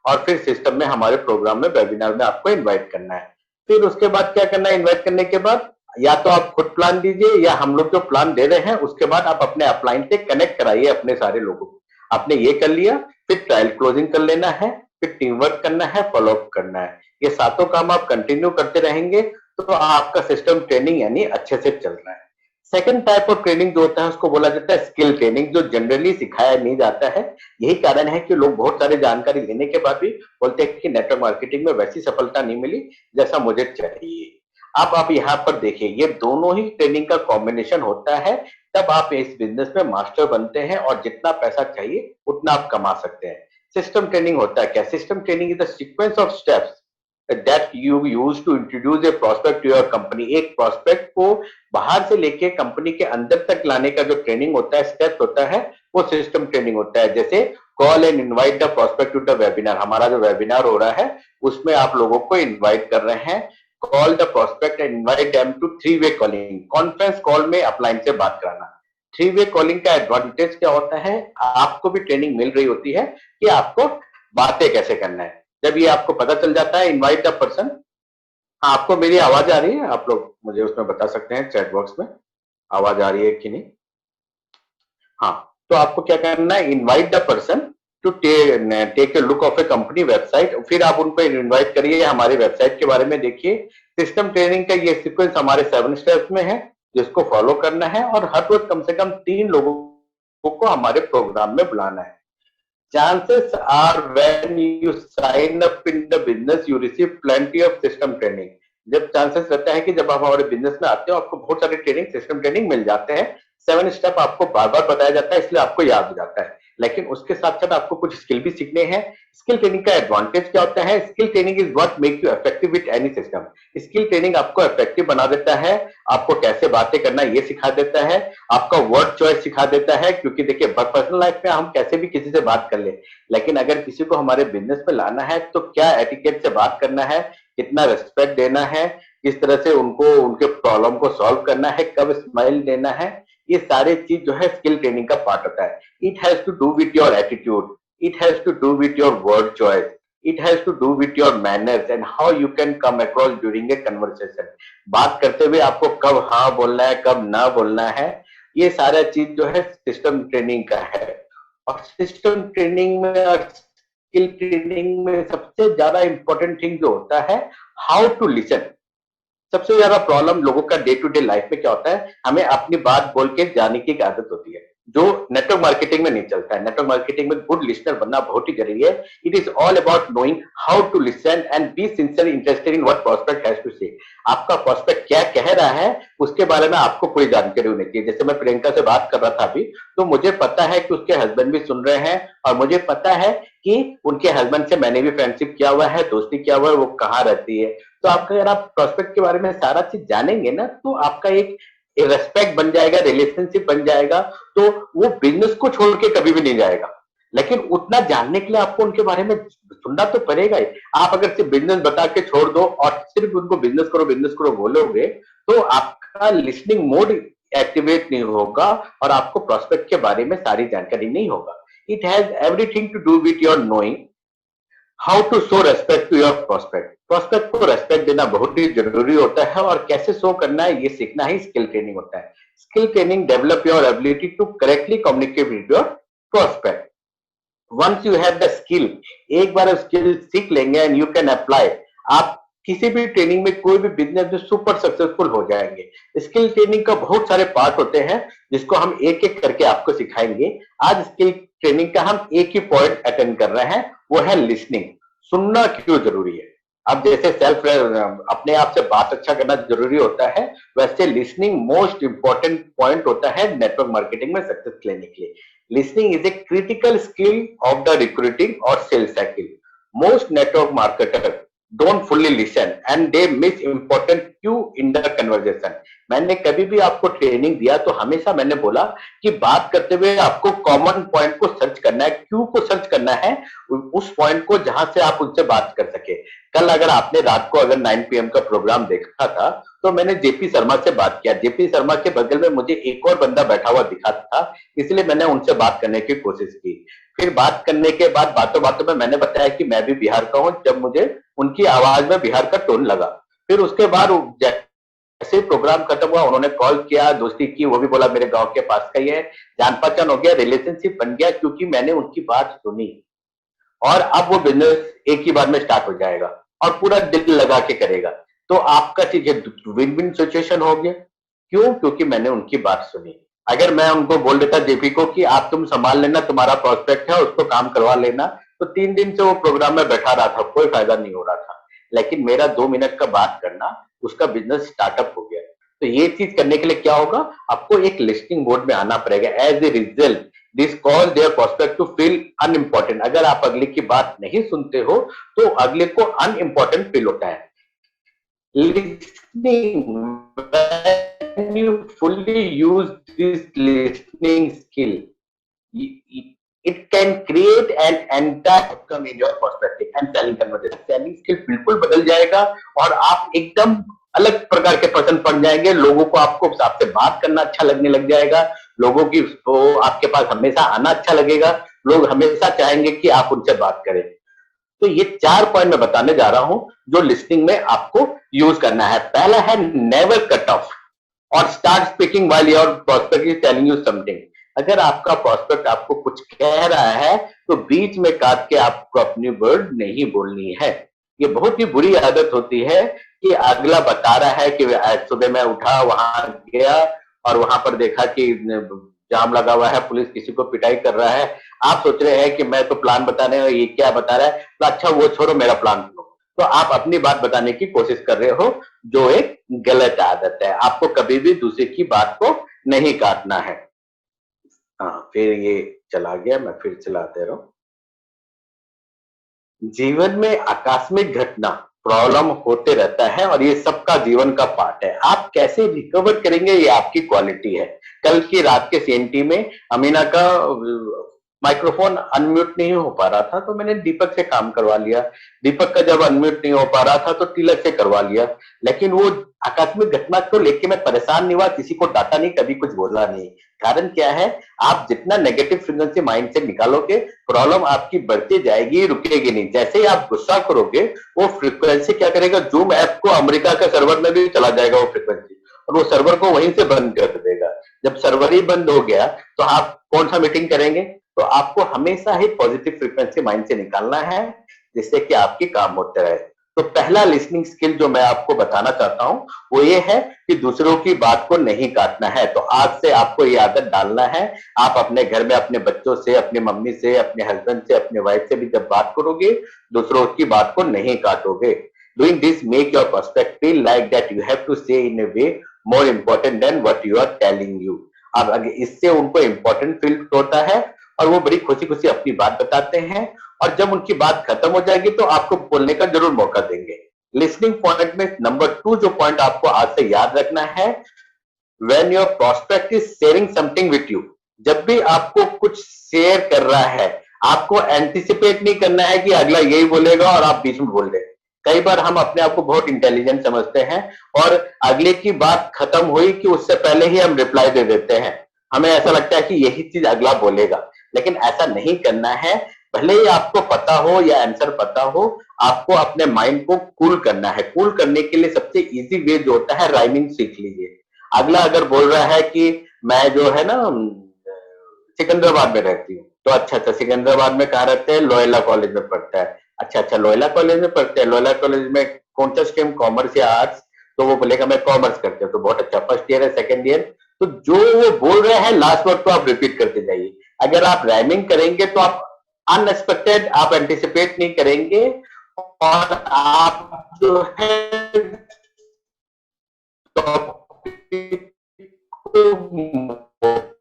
और फिर सिस्टम में हमारे प्रोग्राम में वेबिनार में आपको इनवाइट करना है। फिर उसके बाद क्या करना है? इनवाइट करने के बाद या तो आप खुद प्लान दीजिए या हम लोग जो प्लान दे रहे हैं उसके बाद आप अपने अपलाइन से कनेक्ट कराइए अपने सारे लोगों को। आपने ये कर लिया, फिर ट्रायल क्लोजिंग कर लेना है, फिर टीम वर्क करना है, फॉलोअप करना है। ये सातों काम आप कंटिन्यू करते रहेंगे तो आपका सिस्टम ट्रेनिंग यानी अच्छे से चल रहा है। सेकंड टाइप ऑफ ट्रेनिंग जो होता है उसको बोला जाता है स्किल ट्रेनिंग, जो जनरली सिखाया नहीं जाता है। यही कारण है कि लोग बहुत सारी जानकारी लेने के बाद भी बोलते हैं कि नेटवर्क मार्केटिंग में वैसी सफलता नहीं मिली जैसा मुझे चाहिए। अब आप यहाँ पर देखिए, ये दोनों ही ट्रेनिंग का कॉम्बिनेशन होता है, तब आप इस बिजनेस में मास्टर बनते हैं और जितना पैसा चाहिए उतना आप कमा सकते हैं। सिस्टम ट्रेनिंग होता है क्या? System training is the sequence of steps that you use to introduce a prospect to your company. एक prospect को बाहर से लेके कंपनी के अंदर तक लाने का जो ट्रेनिंग होता है, स्टेप होता है, वो सिस्टम ट्रेनिंग होता है। जैसे call and invite the prospect to the webinar, हमारा जो वेबिनार हो रहा है उसमें आप लोगों को इनवाइट कर रहे हैं। Call the prospect and invite them to 3-वे कॉलिंग, कॉन्फ्रेंस कॉल में अपलाइन से बात कराना। 3-वे कॉलिंग का एडवांटेज क्या होता है? आपको भी ट्रेनिंग मिल रही होती है कि आपको बातें कैसे करना है। जब ये आपको पता चल जाता है, इनवाइट द पर्सन। आपको मेरी आवाज आ रही है? आप लोग मुझे उसमें बता सकते हैं चैट बॉक्स में आवाज आ रही है कि नहीं। हाँ, तो आपको क्या करना है? Invite the person to take a look of a company website. फिर आप उनको इनवाइट करिए, हमारी वेबसाइट के बारे में देखिए। सिस्टम ट्रेनिंग का ये सीक्वेंस हमारे 7 स्टेप्स में है जिसको फॉलो करना है, और हर रोज कम से कम 3 लोगों को हमारे प्रोग्राम में बुलाना है। Chances are when you sign up in the business, you receive plenty of system training. जब चांसेस रहता है कि जब आप हमारे बिजनेस में आते हो आपको बहुत सारे ट्रेनिंग, सिस्टम ट्रेनिंग मिल जाते हैं। 7 स्टेप आपको बार बार बताया जाता है, इसलिए आपको याद हो जाता है। लेकिन उसके साथ साथ आपको कुछ स्किल भी सीखने हैं। स्किल ट्रेनिंग का एडवांटेज क्या होता है? Skill training is what make you effective with any system. Skill training आपको इफेक्टिव बना देता है, आपको कैसे बातें करना ये सिखा देता है, आपका वर्ड चॉइस सिखा देता है। क्योंकि देखिए पर्सनल लाइफ में हम कैसे भी किसी से बात कर ले, लेकिन अगर किसी को हमारे बिजनेस में लाना है तो क्या एटिकेट से बात करना है, कितना रिस्पेक्ट देना है, किस तरह से उनको उनके प्रॉब्लम को सॉल्व करना है, कब स्माइल देना है, ये सारे चीज जो है स्किल ट्रेनिंग का पार्ट होता है। It has to do with your attitude, it has to do with your word choice, it has to do with your manners and how you can come across during a conversation. बात करते हुए आपको कब हाँ बोलना है, कब ना बोलना है, ये सारा चीज जो है सिस्टम ट्रेनिंग का है। और सिस्टम ट्रेनिंग में और स्किल ट्रेनिंग में सबसे ज्यादा इंपॉर्टेंट थिंग जो होता है, हाउ टू लिसन। सबसे ज्यादा प्रॉब्लम लोगों का डे टू डे लाइफ में क्या होता है? हमें अपनी बात बोल के जाने की आदत होती है, जो नेटवर्क मार्केटिंग में नहीं चलता है। नेटवर्क मार्केटिंग में गुड लिसनर बनना बहुत ही जरूरी है। It is all about knowing how to listen and be sincere interested in what prospect has to say. आपका प्रोस्पेक्ट क्या कह रहा है उसके बारे में आपको कोई जानकारी होनी चाहिए। जैसे मैं प्रियंका से बात कर रहा था अभी, तो मुझे पता है कि उसके हस्बैंड भी सुन रहे हैं, और मुझे पता है कि उनके हस्बैंड से मैंने भी फ्रेंडशिप किया हुआ है, दोस्ती किया हुआ है, वो कहाँ रहती है। तो आपका अगर आप प्रोस्पेक्ट के बारे में सारा चीज जानेंगे ना, तो आपका एक रेस्पेक्ट बन जाएगा, रिलेशनशिप बन जाएगा, तो वो बिजनेस को छोड़ के कभी भी नहीं जाएगा। लेकिन उतना जानने के लिए आपको उनके बारे में सुनना तो पड़ेगा ही। आप अगर सिर्फ बिजनेस बता के छोड़ दो और सिर्फ उनको बिजनेस करो बोलोगे, तो आपका लिसनिंग मोड एक्टिवेट नहीं होगा और आपको प्रोस्पेक्ट के बारे में सारी जानकारी नहीं होगा। It has everything to do with your knowing how to show respect to your prospect. Prospect को रेस्पेक्ट देना बहुत ही जरूरी होता है, और कैसे शो करना है ये सीखना ही स्किल ट्रेनिंग होता है। Skill training develop your ability to correctly communicate with your prospect. Once you have the skill, एक बार स्किल सीख लेंगे एंड यू कैन अप्लाई, आप किसी भी ट्रेनिंग में कोई भी बिजनेस में सुपर सक्सेसफुल हो जाएंगे। स्किल ट्रेनिंग का बहुत सारे पार्ट होते हैं जिसको हम एक एक करके आपको सिखाएंगे। आज स्किल ट्रेनिंग का हम एक ही पॉइंट अटेंड कर रहे हैं, वो है लिसनिंग। सुनना क्यों जरूरी है? अब जैसे सेल्फ अपने आप से बात अच्छा करना जरूरी होता है, वैसे लिसनिंग मोस्ट इंपॉर्टेंट पॉइंट होता है नेटवर्क मार्केटिंग में सक्सेस लेने के लिए। Listening is a critical skill of the recruiting or sales cycle. Most network marketers don't fully listen and they miss important cue in the conversation. मैंने कभी भी आपको ट्रेनिंग दिया तो हमेशा मैंने बोला कि बात करते हुए आपको कॉमन पॉइंट को सर्च करना है, क्यू को सर्च करना है, उस पॉइंट को जहां से आप उनसे बात कर सके। कल अगर आपने रात को अगर 9 PM का प्रोग्राम देखा था, तो मैंने जेपी शर्मा से बात किया। जेपी शर्मा के बगल में मुझे एक और बंदा बैठा हुआ दिखा था, इसलिए मैंने उनसे बात करने की कोशिश की। फिर बात करने के बाद बातों बातों में मैंने बताया कि मैं भी बिहार का हूं, जब मुझे उनकी आवाज में बिहार का टोन लगा। फिर उसके बाद जैसे प्रोग्राम खत्म हुआ, उन्होंने कॉल किया, दोस्ती की, वो भी बोला मेरे गांव के पास का ही है, जान पहचान हो गया, रिलेशनशिप बन गया, क्योंकि मैंने उनकी बात सुनी। और अब वो बिजनेस एक ही बार में स्टार्ट हो जाएगा और पूरा दिल लगा के करेगा। तो आपका चीज विन विन सिचुएशन हो गया। क्यों? क्योंकि मैंने उनकी बात सुनी। अगर मैं उनको बोल देता जेपी को कि आप तुम संभाल लेना, तुम्हारा प्रोस्पेक्ट है, उसको काम करवा लेना, तो 3 दिन से वो प्रोग्राम में बैठा रहा था, कोई फायदा नहीं हो रहा था। लेकिन मेरा 2 मिनट का बात करना, उसका बिजनेस स्टार्टअप हो गया। तो ये चीज करने के लिए क्या होगा? आपको एक लिस्टिंग मोड में आना पड़ेगा। As a result this cause their prospect to feel unimportant. अगर आप अगले की बात नहीं सुनते हो तो अगले को अनइम्पोर्टेंट फील होता है। Listening, when you fully use this listening skill, it can create an entire outcome in your perspective and selling conversation. Selling skill बिल्कुल बदल जाएगा और आप एकदम अलग प्रकार के पर्सन बन जाएंगे। लोगों को आपको आपसे बात करना अच्छा लगने लग जाएगा, लोगों की तो आपके पास हमेशा आना अच्छा लगेगा, लोग हमेशा चाहेंगे कि आप उनसे बात करें। तो ये 4 पॉइंट मैं बताने जा रहा हूं जो लिस्टिंग में आपको यूज करना है। पहला है नेवर कट ऑफ और start speaking while your prospect is telling you something. अगर आपका प्रोस्पेक्ट आपको कुछ कह रहा है तो बीच में काट के आपको अपनी वर्ड नहीं बोलनी है। ये बहुत ही बुरी आदत होती है कि अगला बता रहा है कि आज सुबह मैं उठा, वहां गया और वहां पर देखा कि जाम लगा हुआ है, पुलिस किसी को पिटाई कर रहा है। आप सोच रहे हैं कि मैं तो प्लान बताने, ये क्या बता रहा है, तो अच्छा वो छोड़ो, मेरा प्लान सुनो। तो आप अपनी बात बताने की कोशिश कर रहे हो, जो एक गलत आदत है। आपको कभी भी दूसरे की बात को नहीं काटना है। हाँ, फिर ये चला गया, मैं फिर चलाते रहूं। जीवन में आकस्मिक घटना, प्रॉब्लम होते रहता है और ये सबका जीवन का पार्ट है। आप कैसे रिकवर करेंगे ये आपकी क्वालिटी है। कल की रात के सीएनटी में अमीना का माइक्रोफोन अनम्यूट नहीं हो पा रहा था तो मैंने दीपक से काम करवा लिया। दीपक का जब अनम्यूट नहीं हो पा रहा था तो तिलक से करवा लिया। लेकिन वो आकस्मिक घटना को लेके मैं परेशान नहीं हुआ, किसी को डांटा नहीं, कभी कुछ बोला नहीं। कारण क्या है, आप जितना नेगेटिव फ्रीक्वेंसी माइंड से निकालोगे प्रॉब्लम आपकी बढ़ती जाएगी, रुकेगी नहीं। जैसे ही आप गुस्सा करोगे वो फ्रीक्वेंसी क्या करेगा, जूम ऐप को अमेरिका के सर्वर में भी चला जाएगा वो फ्रीक्वेंसी, और वो सर्वर को वहीं से बंद कर देगा। जब सर्वर ही बंद हो गया तो आप कौन सा मीटिंग करेंगे। तो आपको हमेशा ही पॉजिटिव फ्रीक्वेंसी माइंड से निकालना है जिससे कि आपके काम होते रहे। तो पहला लिसनिंग स्किल जो मैं आपको बताना चाहता हूं वो ये है कि दूसरों की बात को नहीं काटना है। तो आज से आपको ये आदत डालना है। आप अपने घर में अपने बच्चों से, अपनी मम्मी से, अपने हस्बैंड से, अपने वाइफ से भी जब बात करोगे दूसरों की बात को नहीं काटोगे। Doing this make your perspective like that you have to say in a way more important than what you are telling you. अब इससे उनको इंपॉर्टेंट फील होता है और वो बड़ी खुशी खुशी अपनी बात बताते हैं, और जब उनकी बात खत्म हो जाएगी तो आपको बोलने का जरूर मौका देंगे। लिसनिंग पॉइंट में नंबर 2 जो पॉइंट आपको आज से याद रखना है, when your prospect is sharing something with you, जब भी आपको कुछ शेयर कर रहा है आपको एंटिसिपेट नहीं करना है कि अगला यही बोलेगा और आप बीच में बोल रहे। कई बार हम अपने आप को बहुत इंटेलिजेंट समझते हैं और अगले की बात खत्म हुई कि उससे पहले ही हम रिप्लाई दे देते हैं। हमें ऐसा लगता है कि यही चीज अगला बोलेगा, लेकिन ऐसा नहीं करना है। भले ही आपको पता हो या आंसर पता हो, आपको अपने माइंड को कूल करना है। कूल करने के लिए सबसे इजी वे जो होता है, राइमिंग सीख लीजिए। अगला अगर बोल रहा है कि मैं जो है ना सिकंदराबाद में रहती हूँ, तो अच्छा सिकंदराबाद में कहाँ रहते हैं, लोयला कॉलेज में पढ़ता है। अच्छा लोयला कॉलेज में पढ़ते हैं, लोयला कॉलेज में कौन सा स्ट्रीम, कॉमर्स या आर्ट्स। तो वो बोलेगा मैं कॉमर्स करते हो, तो बहुत अच्छा, फर्स्ट ईयर है, सेकंड ईयर। तो जो वो बोल रहे हैं लास्ट वर्ड को आप रिपीट करते जाइए। अगर आप राइमिंग करेंगे तो आप अनएक्सपेक्टेड, आप एंटिसिपेट नहीं करेंगे और आप जो है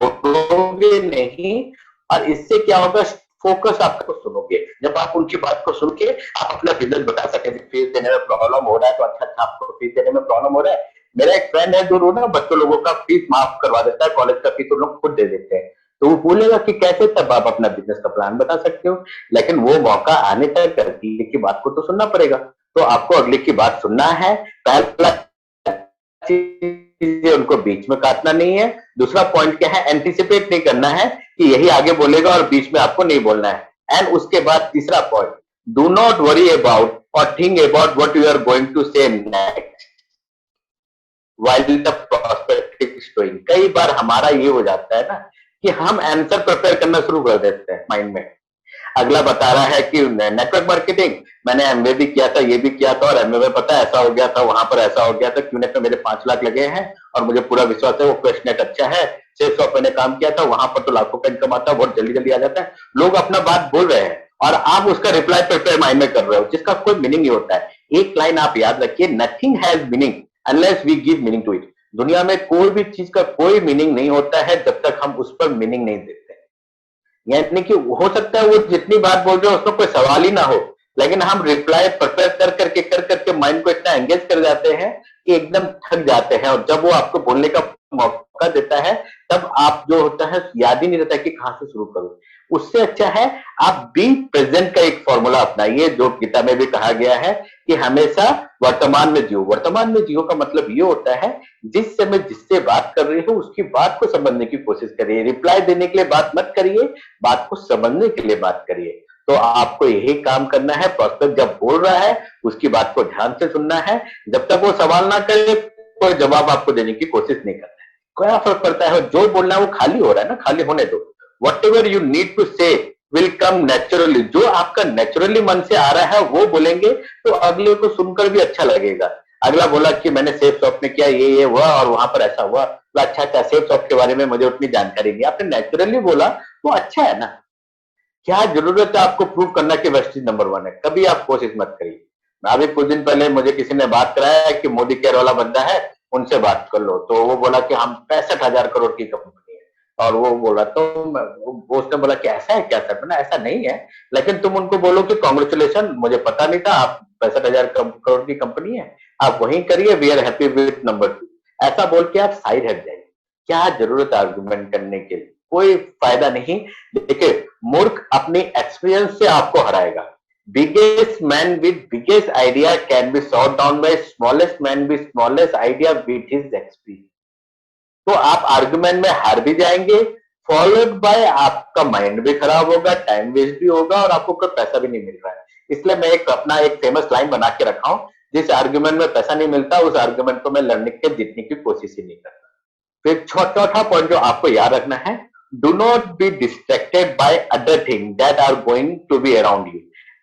बोलोगे नहीं। और इससे क्या होगा, फोकस आपको सुनोगे। जब आप उनकी बात को सुन के आप अपना बिजनेस बता सकेंगे। फीस देने में प्रॉब्लम हो रहा है तो अच्छा आपको फीस देने में प्रॉब्लम हो रहा है। मेरा एक फ्रेंड है जो ना बच्चों लोगों का फीस माफ करवा देता है, कॉलेज का फीस वो लोग खुद दे देते हैं। तो वो बोलेगा कि कैसे, तब आप अपना बिजनेस का प्लान बता सकते हो। लेकिन वो मौका आने तक अगले की बात को तो सुनना पड़ेगा। तो आपको अगले की बात सुनना है। पहला चीजें उनको बीच में काटना नहीं है। दूसरा पॉइंट क्या है, एंटिसिपेट नहीं करना है कि यही आगे बोलेगा और बीच में आपको नहीं बोलना है। एंड उसके बाद तीसरा point, do not worry about और think about what you are going to say next while the prospective stowing. कई बार हमारा ये हो जाता है ना कि हम आंसर प्रिपेयर करना शुरू कर देते हैं माइंड में। अगला बता रहा है कि नेटवर्क मार्केटिंग, मैंने एमवे भी किया था, ये भी किया था, और एमवे में पता ऐसा हो गया था, वहां पर ऐसा हो गया था, क्यूनेट में मेरे 5 लाख लगे हैं और मुझे पूरा विश्वास है वो क्वेश्चनेट अच्छा है। सेल्स शॉप मैंने काम किया था, वहां पर तो लाखों का इनकम आता है, बहुत जल्दी जल्दी आ जाता है। लोग अपना बात बोल रहे हैं और आप उसका रिप्लाई प्रिपेयर माइंड में कर रहे हो, जिसका कोई मीनिंग नहीं होता है। एक लाइन आप याद रखिए, nothing has meaning unless we give meaning to it. दुनिया में कोई भी चीज का कोई मीनिंग नहीं होता है जब तक हम उस पर मीनिंग नहीं देते। यानी कि हो सकता है वो जितनी बात बोल रहे हो उसमें कोई सवाल ही ना हो, लेकिन हम रिप्लाई प्रिपेयर कर करके माइंड को इतना एंगेज कर जाते हैं कि एकदम थक जाते हैं, और जब वो आपको बोलने का मौका देता है तब आप जो होता है याद ही नहीं रहता कि कहां से शुरू करूं। उससे अच्छा है आप बी प्रेजेंट का एक फॉर्मूला अपनाइए, जो गीता में भी कहा गया है कि हमेशा वर्तमान में जियो। वर्तमान में जियो का मतलब ये होता है जिस समय जिससे बात कर रही हो उसकी बात को समझने की कोशिश करिए, रिप्लाई देने के लिए बात मत करिए, बात को समझने के लिए बात करिए। तो आपको यही काम करना है, प्रोस्पेक्ट जब बोल रहा है उसकी बात को ध्यान से सुनना है, जब तक वो सवाल ना करे कोई जवाब आपको देने की कोशिश नहीं करना है। क्या फर्क पड़ता है, जो बोलना है वो खाली हो रहा है ना, खाली होने दो। Whatever you need to say will come naturally, जो आपका नेचुरली मन से आ रहा है वो बोलेंगे तो अगले को सुनकर भी अच्छा लगेगा। अगला बोला कि मैंने सेफ शॉप में किया ये हुआ और वहां पर ऐसा हुआ, तो अच्छा अच्छा सेफ शॉप के बारे में मुझे उतनी जानकारी नहीं, आपने नेचुरली बोला तो अच्छा है ना। क्या जरूरत है आपको प्रूव करना कि वेस्टेज नंबर वन है, कभी आप कोशिश मत करिए। अभी कुछ दिन पहले मुझे किसी ने बात कराया कि मोदी केयर वाला बंदा है उनसे बात कर लो, तो वो बोला कि हम 65,000 करोड़ की कंपनी है, और वो बोला तो उसने बोला कि ऐसा है क्या सर, मैंने ऐसा नहीं है, लेकिन तुम उनको बोलो कि कॉन्ग्रेचुलेशन, मुझे पता नहीं था आप 65,000 करोड़ की कंपनी है, आप वहीं करिए, we are happy with number two. ऐसा बोल के आप साइड हट जाइए, क्या जरूरत है आर्गुमेंट करने के लिए, कोई फायदा नहीं। देखिए मूर्ख अपने एक्सपीरियंस से आपको हराएगा। Biggest man with biggest idea can be shot down by smallest man with smallest idea with his experience. तो आप आर्गुमेंट में हार भी जाएंगे, फॉलोड बाय आपका माइंड भी खराब होगा, टाइम वेस्ट भी होगा और आपको कोई पैसा भी नहीं मिल रहा है। इसलिए मैं एक अपना एक फेमस लाइन बना के रखा हूं, जिस आर्गुमेंट में पैसा नहीं मिलता उस आर्गुमेंट को मैं लड़ने के जीतने की कोशिश ही नहीं करता। फिर चौथा पॉइंट जो आपको याद रखना है, do not be distracted by other thing that are going to be around you.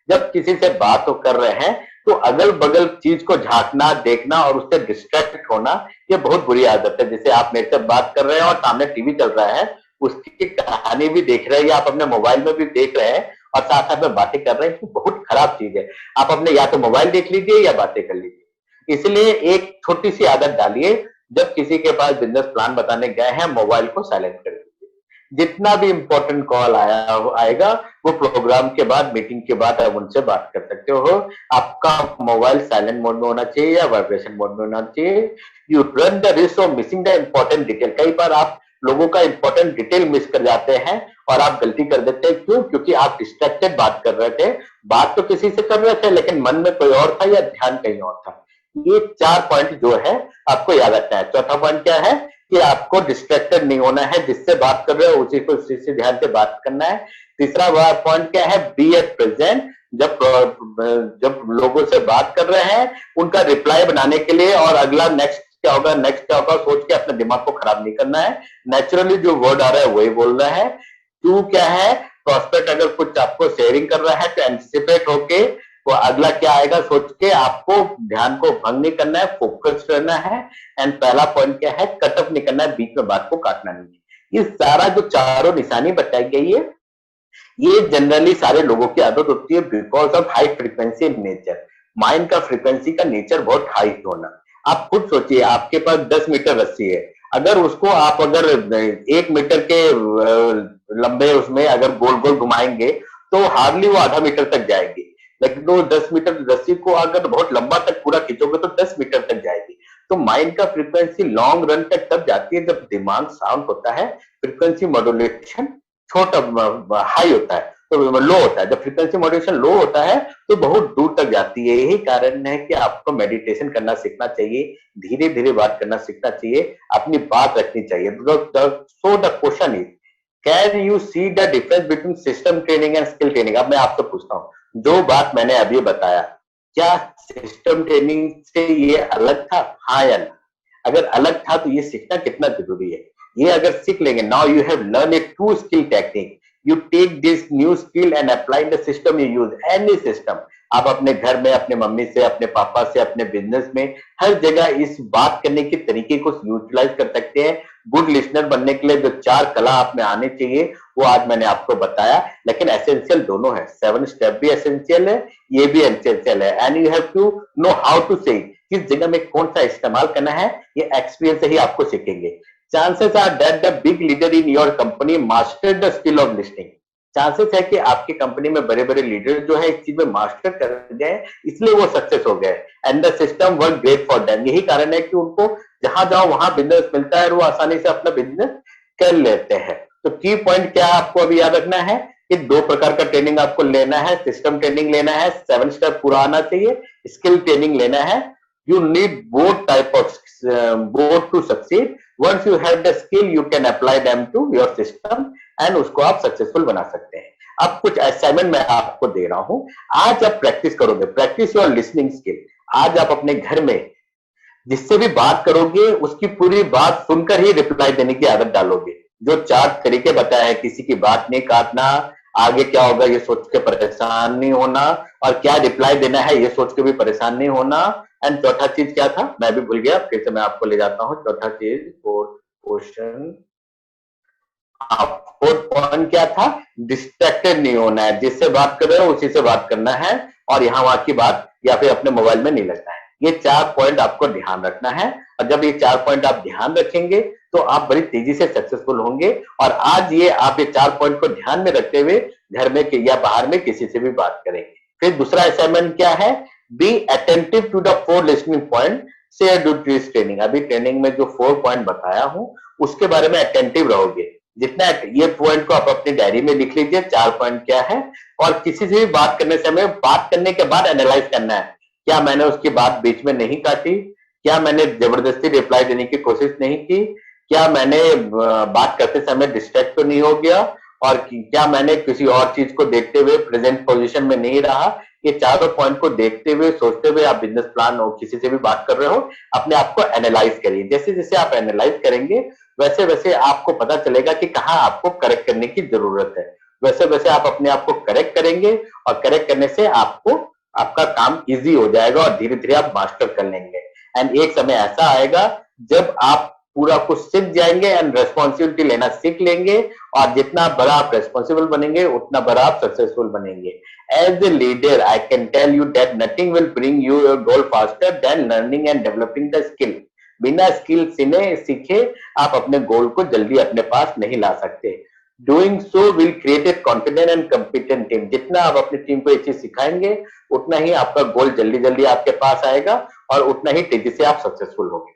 जब किसी से बात कर रहे हैं तो अगल बगल चीज को झांकना देखना और उससे डिस्ट्रैक्ट होना, ये बहुत बुरी आदत है। जैसे आप मेरे से बात कर रहे हैं और सामने टीवी चल रहा है, उसकी कहानी भी देख रहे हैं या आप अपने मोबाइल में भी देख रहे हैं और साथ साथ में बातें कर रहे हैं, तो बहुत खराब चीज है। आप अपने या तो मोबाइल देख लीजिए या बातें कर लीजिए। इसलिए एक छोटी सी आदत डालिए, जब किसी के पास बिजनेस प्लान बताने गए हैं मोबाइल को साइलेंट कर दीजिए। जितना भी इंपॉर्टेंट कॉल आएगा वो प्रोग्राम के बाद मीटिंग के बाद आप उनसे बात कर सकते हो। आपका मोबाइल साइलेंट मोड में होना चाहिए या वाइब्रेशन मोड में होना चाहिए। You run the risk of missing the important detail. कई बार आप लोगों का इंपॉर्टेंट डिटेल मिस कर जाते हैं और आप गलती कर देते हैं। क्यों? क्योंकि आप डिस्ट्रैक्टेड बात कर रहे थे, बात तो किसी से कर रहे थे लेकिन मन में कोई और था या ध्यान कहीं और था। ये 4 पॉइंट जो है आपको याद रखना है। चौथा पॉइंट क्या है कि आपको डिस्ट्रैक्टेड नहीं होना है, जिससे बात कर रहे हो उसी को उसी से ध्यान से बात करना है। तीसरा पॉइंट क्या है, बी एट प्रेजेंट। जब जब लोगों से बात कर रहे हैं उनका रिप्लाई बनाने के लिए और अगला नेक्स्ट क्या होगा नेक्स्ट क्या होगा सोच के अपने दिमाग को खराब नहीं करना है। नेचुरली जो वर्ड आ रहा है वही बोलना है। टू क्या है, प्रोस्पेक्ट अगर कुछ आपको शेयरिंग कर रहा है तो एंटिसिपेट होके वो अगला क्या आएगा सोच के आपको ध्यान को भंग नहीं करना है, फोकस करना है। एंड पहला पॉइंट क्या है, कटअप नहीं करना है, बीच में बात को काटना नहीं है। ये सारा जो चारों निशानी बताई गई है ये जनरली सारे लोगों की आदत होती है because of high frequency nature. Mind का फ्रीक्वेंसी का नेचर बहुत हाई होना। आप खुद सोचिए आपके पास 10 मीटर रस्सी है, अगर उसको आप अगर 1 मीटर के लंबे उसमें अगर गोल गोल घुमाएंगे तो हार्डली वो आधा मीटर तक जाएगी। लेकिन वो 10 मीटर रस्सी को अगर बहुत लंबा तक पूरा खींचोगे तो 10 मीटर तक जाएगी। तो माइंड का फ्रीक्वेंसी लॉन्ग रन तक तब जाती है जब दिमाग शांत होता है, फ्रीक्वेंसी मॉड्यूलेशन छोटा हाई होता है तो लो होता है। जब फ्रीक्वेंसी मॉड्यूलेशन लो होता है तो बहुत दूर तक जाती है। यही कारण है कि आपको मेडिटेशन करना सीखना चाहिए, धीरे धीरे बात करना सीखना चाहिए, अपनी बात रखनी चाहिए। So the question is, can you see the difference between system training and skill training. अब मैं आपसे पूछता हूँ, जो बात मैंने अभी बताया क्या सिस्टम ट्रेनिंग से ये अलग था, हाँ या ना? अगर अलग था तो ये सीखना कितना जरूरी है। ये अगर सीख लेंगे, now you have learn a true skill technique, you take this new skill and apply the system, you use any system. आप अपने घर में अपने मम्मी से, अपने पापा से, अपने बिजनेस में हर जगह इस बात करने के तरीके को यूटिलाइज कर सकते हैं। गुड लिसनर बनने के लिए जो 4 कला आप में आने चाहिए वो आज मैंने आपको बताया। लेकिन एसेंशियल दोनों है, 7 स्टेप भी एसेंशियल है, ये भी एसेंशियल है। And you have to know how to say किस जगह में कौन सा इस्तेमाल करना है, ये एक्सपीरियंस से ही आपको सीखेंगे। Chances are that the big leader in your company mastered the skill of listening. Chances है कि आपकी कंपनी में बड़े बड़े लीडर जो है इस चीज में मास्टर कर गए, इसलिए वो सक्सेस हो गए, and the system work great for them. यही कारण है कि उनको जहां जाओ वहां बिजनेस मिलता है और वो आसानी से अपना बिजनेस कर लेते हैं। तो की पॉइंट क्या आपको अभी याद रखना है कि 2 प्रकार का ट्रेनिंग आपको लेना है। सिस्टम ट्रेनिंग लेना है, 7 स्टेप पूरा आना चाहिए। स्किल ट्रेनिंग लेना है। You need both type of both to succeed. Once you have the skill, you can apply them to your system and उसको आप सक्सेसफुल बना सकते हैं। अब कुछ असाइनमेंट मैं आपको दे रहा हूं। आज आप प्रैक्टिस करोगे, प्रैक्टिस योर लिसनिंग स्किल। आज आप अपने घर में जिससे भी बात करोगे उसकी पूरी बात सुनकर ही रिप्लाई देने की आदत डालोगे। जो 4 तरीके बताए हैं, किसी की बात नहीं काटना, आगे क्या होगा ये सोच के परेशान नहीं होना, और क्या रिप्लाई देना है ये सोच के भी परेशान नहीं होना। एंड चौथा चीज क्या था, मैं भी भूल गया, फिर से मैं आपको ले जाता हूं। चौथा चीज, फोर्थ क्वेश्चन, फोर्थ पॉइंट क्या था, डिस्ट्रैक्टेड नहीं होना है। जिससे बात कर रहे हो उसी से बात करना है, और यहाँ वहां की बात या फिर अपने मोबाइल में नहीं लगना है। ये 4 पॉइंट आपको ध्यान रखना है, और जब ये 4 पॉइंट आप ध्यान रखेंगे तो आप बड़ी तेजी से सक्सेसफुल होंगे। और आज ये आप ये 4 पॉइंट को ध्यान में रखते हुए घर में या बाहर में किसी से भी बात करेंगे। फिर दूसरा असाइनमेंट क्या है, be attentive to the 4 listening point share due to training. अभी ट्रेनिंग में जो 4 पॉइंट बताया हूं उसके बारे में अटेंटिव रहोगे। जितना ये पॉइंट को आप अपनी डायरी में लिख लीजिए, 4 पॉइंट क्या है। और किसी से भी बात करने से हमें बात करने के बाद एनालाइज करना है, क्या मैंने उसकी बात बीच में नहीं काटी, क्या मैंने जबरदस्ती रिप्लाई देने की कोशिश नहीं की, क्या मैंने बात करते समय डिस्ट्रैक्ट तो नहीं हो गया, और क्या मैंने किसी और चीज को देखते हुए प्रेजेंट पोजीशन में नहीं रहा। ये चारों पॉइंट को देखते हुए, सोचते हुए आप बिजनेस प्लान हो किसी से भी बात कर रहे हो, अपने आप को एनालाइज करिए। जैसे जैसे आप एनालाइज करेंगे वैसे वैसे आपको पता चलेगा कि कहाँ आपको करेक्ट करने की जरूरत है। वैसे वैसे आप अपने आप को करेक्ट करेंगे, और करेक्ट करने से आपको आपका काम इजी हो जाएगा, और धीरे धीरे आप मास्टर कर लेंगे। एंड एक समय ऐसा आएगा जब आप पूरा कुछ सीख जाएंगे एंड रेस्पॉन्सिबिलिटी लेना सीख लेंगे, और जितना बड़ा आप रेस्पॉन्सिबल बनेंगे उतना बड़ा आप सक्सेसफुल बनेंगे। As a leader I can tell you that nothing will bring you your goal faster than learning and developing the skill. बिना स्किल सीखे आप अपने गोल को जल्दी अपने पास नहीं ला सकते। Doing so will create a confident and competent team. जितना आप अपनी टीम को ये चीज सिखाएंगे उतना ही आपका गोल जल्दी जल्दी आपके पास आएगा, और उतना ही तेजी से आप सक्सेसफुल होंगे।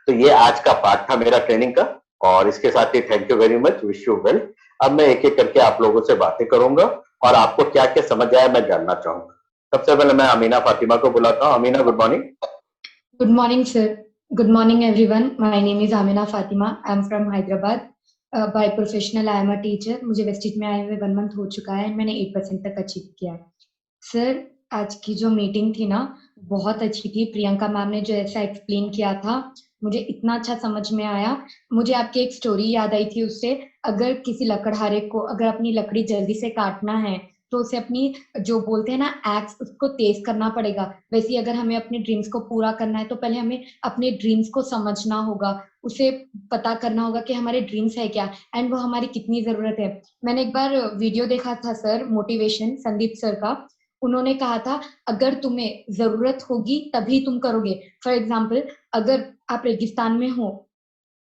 तो ये आज का पार्ट था मेरा ट्रेनिंग का, और इसके साथ ही thank you very much, wish you well. अब मैं एक एक करके आप लोगों से बातें करूंगा, और आपको क्या क्या समझ आया मैं जानना चाहूंगा। सबसे पहले मैं अमीना फातिमा को बुलाता हूँ। Amina, good morning. Good morning, sir. Good morning, everyone. My name is Amina Fatima. I am from Hyderabad. By professional, I am a teacher. मुझे वेस्टिज में आए हुए 1 मंथ हो चुका है। मैंने 8% तक अचीव किया है। सर, आज की जो मीटिंग थी ना, बहुत अच्छी थी। प्रियंका मैम ने जो ऐसा एक्सप्लेन किया था, मुझे इतना अच्छा समझ में आया। मुझे आपकी एक स्टोरी याद आई थी उससे। अगर किसी लकड़हारे को अगर अपनी लकड़ी जल्दी से काटना है तो उसे अपनी जो बोलते हैं ना एक्स, उसको तेज करना पड़ेगा। वैसे ही अगर हमें अपने ड्रीम्स को पूरा करना है तो पहले हमें अपने ड्रीम्स को समझना होगा, उसे पता करना होगा कि हमारे ड्रीम्स है क्या एंड वो हमारी कितनी जरूरत है। मैंने एक बार वीडियो देखा था सर, मोटिवेशन संदीप सर का। उन्होंने कहा था अगर तुम्हें जरूरत होगी तभी तुम करोगे। फॉर एग्जाम्पल, अगर आप रेगिस्तान में हो,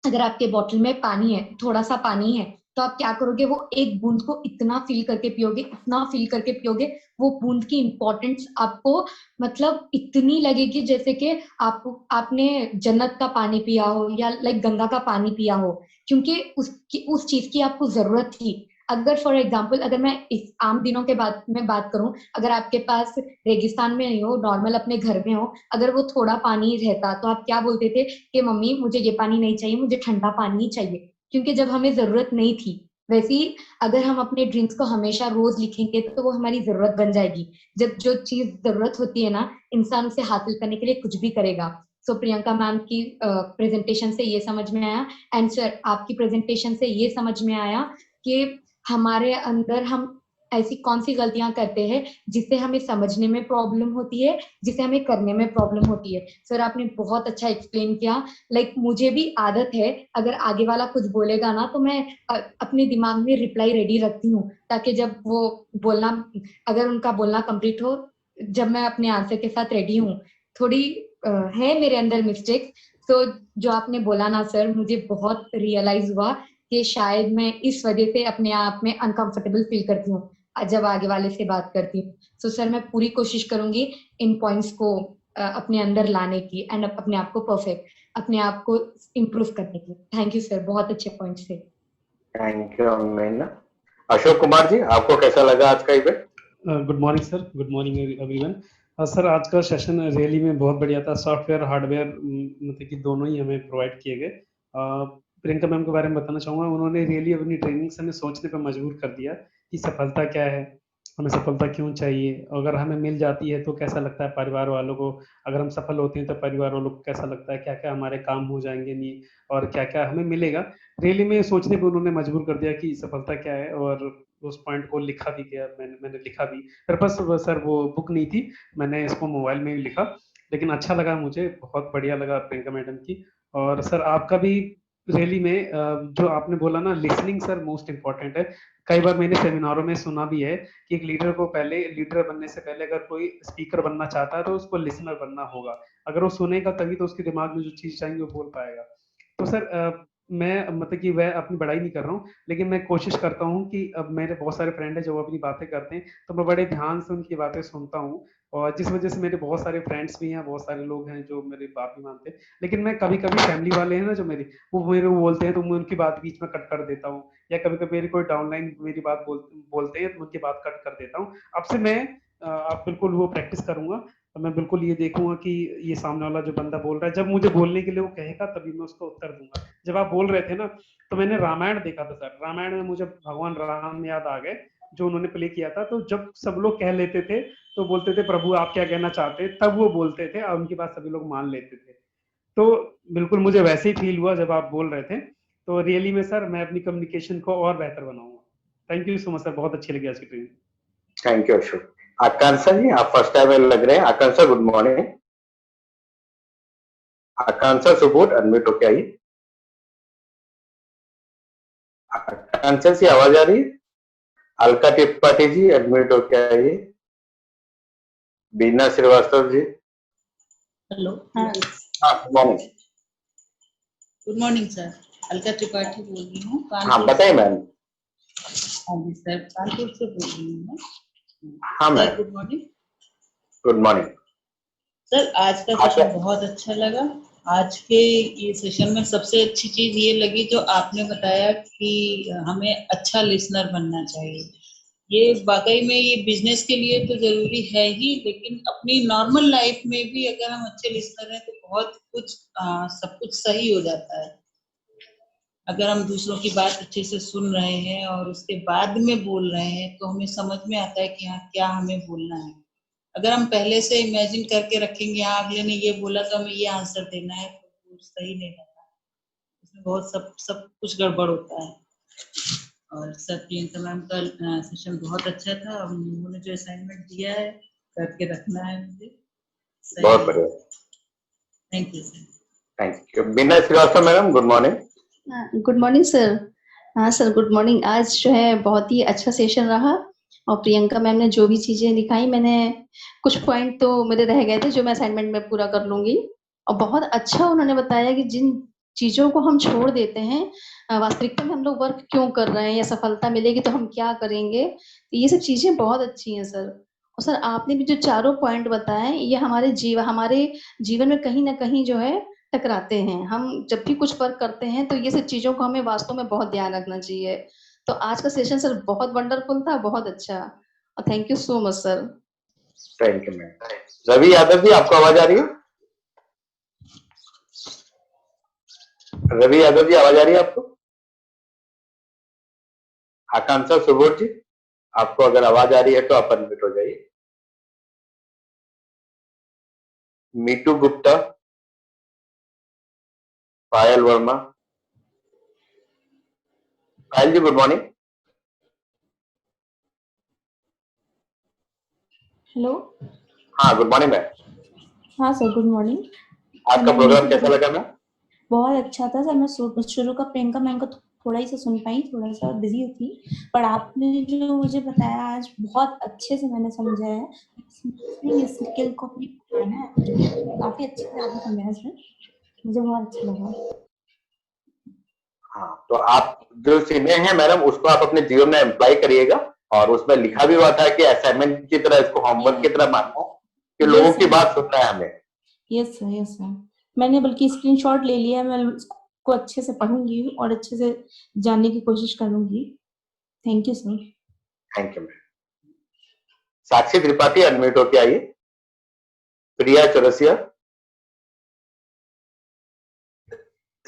अगर आपके बॉटल में पानी है, थोड़ा सा पानी है, तो आप क्या करोगे, वो एक बूंद को इतना फील करके पियोगे, इतना फील करके पियोगे, वो बूंद की इंपॉर्टेंस आपको मतलब इतनी लगेगी जैसे कि आपने जन्नत का पानी पिया हो या लाइक गंगा का पानी पिया हो, क्योंकि उस चीज की आपको जरूरत थी। अगर फॉर एग्जाम्पल, अगर मैं इस आम दिनों के बाद में बात करूं, अगर आपके पास रेगिस्तान में नहीं हो, नॉर्मल अपने घर में हो, अगर वो थोड़ा पानी रहता तो आप क्या बोलते थे कि मम्मी मुझे ये पानी नहीं चाहिए, मुझे ठंडा पानी चाहिए, क्योंकि जब हमें जरूरत नहीं थी। वैसे ही अगर हम अपने ड्रीम्स को हमेशा रोज लिखेंगे तो वो हमारी जरूरत बन जाएगी। जब जो चीज जरूरत होती है ना, इंसान उसे हासिल करने के लिए कुछ भी करेगा। सो प्रियंका मैम की प्रेजेंटेशन से ये समझ में आया, एंड सर आपकी प्रेजेंटेशन से ये समझ में आया कि हमारे अंदर हम ऐसी कौन सी गलतियां करते हैं जिससे हमें समझने में प्रॉब्लम होती है, जिसे हमें करने में प्रॉब्लम होती है। सर आपने बहुत अच्छा एक्सप्लेन किया। लाइक मुझे भी आदत है, अगर आगे वाला कुछ बोलेगा ना तो मैं अपने दिमाग में रिप्लाई रेडी रखती हूँ, ताकि जब वो बोलना, अगर उनका बोलना कंप्लीट हो, जब मैं अपने आंसर के साथ रेडी हूँ। थोड़ी है मेरे अंदर मिस्टेक्स। तो जो आपने बोला ना सर, मुझे बहुत रियलाइज हुआ कि शायद मैं इस वजह से अपने आप में अनकंफर्टेबल फील करती हूँ जब आगे वाले से बात करती हूँ। तो सर मैं पूरी कोशिश करूंगी इन पॉइंट्स को अपने अंदर लाने की एंड अपने आप को अपने आप को इम्प्रूव करने की। थैंक यू सर, बहुत अच्छे पॉइंट्स थे। Thank you Meena. अशोक कुमार जी, आपको कैसा लगा आज का event? Good morning sir, good morning everyone. Sir आज का सेशन रियली में बहुत बढ़िया था। सॉफ्टवेयर हार्डवेयर मतलब कि दोनों ही हमें प्रोवाइड किए गए। प्रियंका मैम के बारे में बताना चाहूँगा, उन्होंने रियली अपनी ट्रेनिंग से हमें सोचने पर मजबूर कर दिया कि सफलता क्या है, हमें सफलता क्यों चाहिए, अगर हमें मिल जाती है तो कैसा लगता है परिवार वालों को, अगर हम सफल होते हैं तो परिवार वालों को कैसा लगता है, क्या क्या हमारे काम हो जाएंगे नहीं और क्या क्या हमें मिलेगा। रियली में सोचने पर उन्होंने मजबूर कर दिया कि सफलता क्या है, और उस पॉइंट को लिखा भी गया। मैंने लिखा भी, मेरे पास सर वो बुक नहीं थी, मैंने इसको मोबाइल में भी लिखा, लेकिन अच्छा लगा मुझे, बहुत बढ़िया लगा प्रियंका मैडम की। और सर आपका भी रैली में जो आपने बोला ना, लिसनिंग सर मोस्ट इम्पोर्टेंट है। कई बार मैंने सेमिनारों में सुना भी है कि एक लीडर को पहले, लीडर बनने से पहले अगर कोई स्पीकर बनना चाहता है तो उसको लिसनर बनना होगा। अगर वो सुनेगा तभी तो उसके दिमाग में जो चीज चाहिए वो बोल पाएगा। तो सर मैं मतलब कि वह अपनी बड़ाई नहीं कर रहा हूँ, लेकिन मैं कोशिश करता हूँ कि अब मेरे बहुत सारे फ्रेंड है जो अपनी बातें करते हैं तो मैं बड़े ध्यान से उनकी बातें सुनता हूँ, और जिस वजह से मेरे बहुत सारे फ्रेंड्स भी हैं, बहुत सारे लोग हैं जो मेरी बात नहीं मानते। लेकिन मैं कभी कभी फैमिली वाले हैं ना जो मेरी, वो मेरे को बोलते हैं तो मैं उनकी बात बीच में कट कर देता हूँ, या कभी कभी मेरी कोई डाउनलाइन मेरी बात बोलते हैं तो उनकी बात कट कर देता हूँ। अब से मैं आप बिल्कुल वो प्रैक्टिस करूंगा, तो मैं बिल्कुल ये देखूंगा कि ये सामने वाला जो बंदा बोल रहा है, जब मुझे बोलने के लिए वो कहेगा तभी मैं उसको उत्तर दूंगा। जब आप बोल रहे थे ना तो मैंने रामायण देखा था सर, रामायण में मुझे भगवान राम याद आ गए जो उन्होंने प्ले किया था। तो जब सब लोग कह लेते थे तो बोलते थे प्रभु आप क्या कहना चाहते, तब वो बोलते थे और उनकी बात सभी लोग मान लेते थे। तो बिल्कुल मुझे वैसे ही फील हुआ जब आप बोल रहे थे। तो रियली में सर मैं अपनी कम्युनिकेशन को और बेहतर बनाऊंगा। Thank you so much sir, बहुत अच्छी लगी आज की training. Thank you Ashok. Akanksha ji, आप फर्स्ट टाइम लग रहे हैं। Akanksha good morning. Akanksha Subodh, unmute होके आइए। आकांक्षा जी आवाज आ रही है? अलका त्रिपाठी जी अनम्यूट होके आइए। बीना श्रीवास्तव जी। हेलो। हाँ, good morning. Good morning sir, Alka Tripathi बोल रही हूँ हाँ कानपुर बताइए से। मैम। हाँ जी सर, कानपुर से बोल रही हूँ मैं। हाँ sir ma'am, good morning. Good morning. Sir आज का सेशन बहुत अच्छा लगा। आज के ये सेशन में सबसे अच्छी चीज ये लगी जो आपने बताया कि हमें अच्छा लिसनर बनना चाहिए। ये वाकई में ये बिजनेस के लिए तो जरूरी है ही, लेकिन अपनी नॉर्मल लाइफ में भी अगर हम अच्छे लिसनर हैं तो बहुत कुछ सब कुछ सही हो जाता है। अगर हम दूसरों की बात अच्छे से सुन रहे हैं और उसके बाद में बोल रहे हैं तो हमें समझ में आता है कि हाँ क्या हमें बोलना है। अगर हम पहले से इमेजिन करके रखेंगे हाँ अगले ने ये बोला तो हमें ये आंसर देना है, तो वो सही नहीं रहता, उसमें बहुत सब कुछ गड़बड़ होता है। और सर प्रियंका मैम का सेशन बहुत अच्छा था। उन्होंने जो असाइनमेंट दिया है करके रखना है मुझे। बहुत बढ़िया, thank you sir. Thank you. Beena Srivastava madam good morning. Good morning sir. हाँ सर गुड मॉर्निंग। आज जो है बहुत ही अच्छा सेशन रहा, और प्रियंका मैम ने जो भी चीजें दिखाई, मैंने कुछ पॉइंट तो मेरे रह गए थे जो मैं असाइनमेंट में पूरा कर लूंगी। और बहुत अच्छा उन्होंने बताया कि जिन चीजों को हम छोड़ देते हैं, वास्तविकता में हम लोग वर्क क्यों कर रहे हैं, या सफलता मिलेगी तो हम क्या करेंगे। तो ये सब चीजें बहुत अच्छी हैं सर। और सर आपने भी जो चारों पॉइंट बताए ये हमारे जीवन में कहीं ना कहीं जो है टकराते हैं। हम जब भी कुछ वर्क करते हैं तो ये सब चीजों को हमें वास्तव में बहुत ध्यान रखना चाहिए। तो आज का सेशन सर बहुत वंडरफुल था, बहुत अच्छा, और thank you so much sir. Thank you ma'am. Ravi Yadav ji, आपको आवाज आ रही है? रवि यादव जी आवाज आ रही है आपको? आकांक्षा सुबोध जी, आपको अगर आवाज आ रही है तो आप अनम्यूट हो जाइए। मीटू गुप्ता, पायल वर्मा। पायल जी गुड मॉर्निंग। हेलो। हाँ गुड मॉर्निंग मैम। हाँ सर गुड मॉर्निंग। आज का प्रोग्राम कैसा लगा मैम? बहुत अच्छा था सर। मैं शुरू का प्रियंका मैम को थोड़ा ही सा सुन पाई, थोड़ा सा बिजी थी, पर आपने जो मुझे बताया आज बहुत अच्छे से मैंने समझा है। इस स्किल को अपनी बढ़ाना है मुझे, काफी अच्छे से आपने समझाया सर, मुझे बहुत अच्छा लगा। हाँ, तो आप जो सीने हैं मैडम उसको आप अपने जीवन में अप्लाई करिएगा, और उसमें लिखा भी हुआ था कि असाइनमेंट की तरह इसको होमवर्क की तरह मानना कि लोगों की बात सुनना है हमें। यस सर, मैंने बल्कि स्क्रीनशॉट ले लिया है, मैं उसको अच्छे से पढ़ूंगी और अच्छे से जानने की कोशिश करूंगी। Thank you sir. Thank you ma'am. Sakshi Tripathi unmute होके आइए। प्रिया चौरसिया,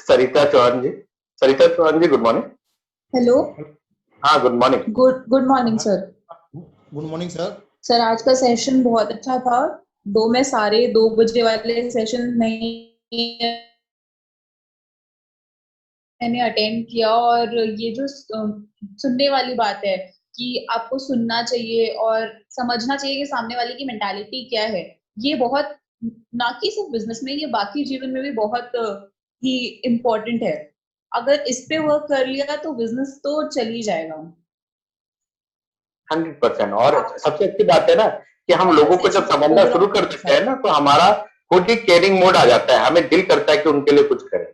सरिता चौहान जी। सरिता चौहान जी, गुड मॉर्निंग। हेलो, हाँ, good morning. Good morning sir. Good morning sir. Sir आज का सेशन बहुत अच्छा था। दो में सारे 2 बजे वाले सेशन नहीं मैंने अटेंड किया, और ये जो सुनने वाली बात है कि आपको सुनना चाहिए और समझना चाहिए कि सामने वाले की मेंटालिटी क्या है, ये बहुत, ना कि सिर्फ बिजनेस में, ये बाकी जीवन में भी बहुत ही इम्पोर्टेंट है। अगर इस पे वर्क कर लिया तो बिजनेस तो चल ही जाएगा। 100%। और सबसे अच्छी बात है ना कि हम लोगों को जब समझना शुरू कर देते हैं ना तो हमारा खुद ही केयरिंग मोड आ जाता है, हमें दिल करता है कि उनके लिए कुछ करें।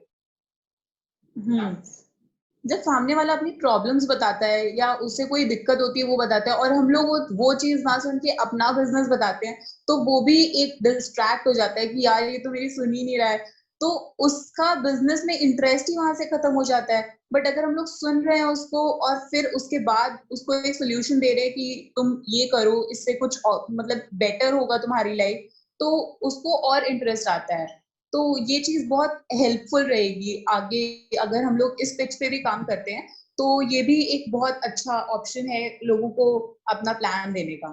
जब सामने वाला अपनी प्रॉब्लम्स बताता है या उससे कोई दिक्कत होती है वो बताता है, और हम लोग वो चीज ना सुन के अपना बिजनेस बताते हैं, तो वो भी एक डिस्ट्रैक्ट हो जाता है कि यार ये तो मेरी सुन ही नहीं रहा है, तो उसका बिजनेस में इंटरेस्ट ही वहां से खत्म हो जाता है। बट अगर हम लोग सुन रहे हैं उसको और फिर उसके बाद उसको एक सोल्यूशन दे रहे हैं कि तुम ये करो, इससे कुछ मतलब बेटर होगा तुम्हारी लाइफ, तो उसको और इंटरेस्ट आता है। तो ये चीज बहुत हेल्पफुल रहेगी आगे, अगर हम लोग इस पिच पे भी काम करते हैं तो ये भी एक बहुत अच्छा ऑप्शन है लोगों को अपना प्लान देने का।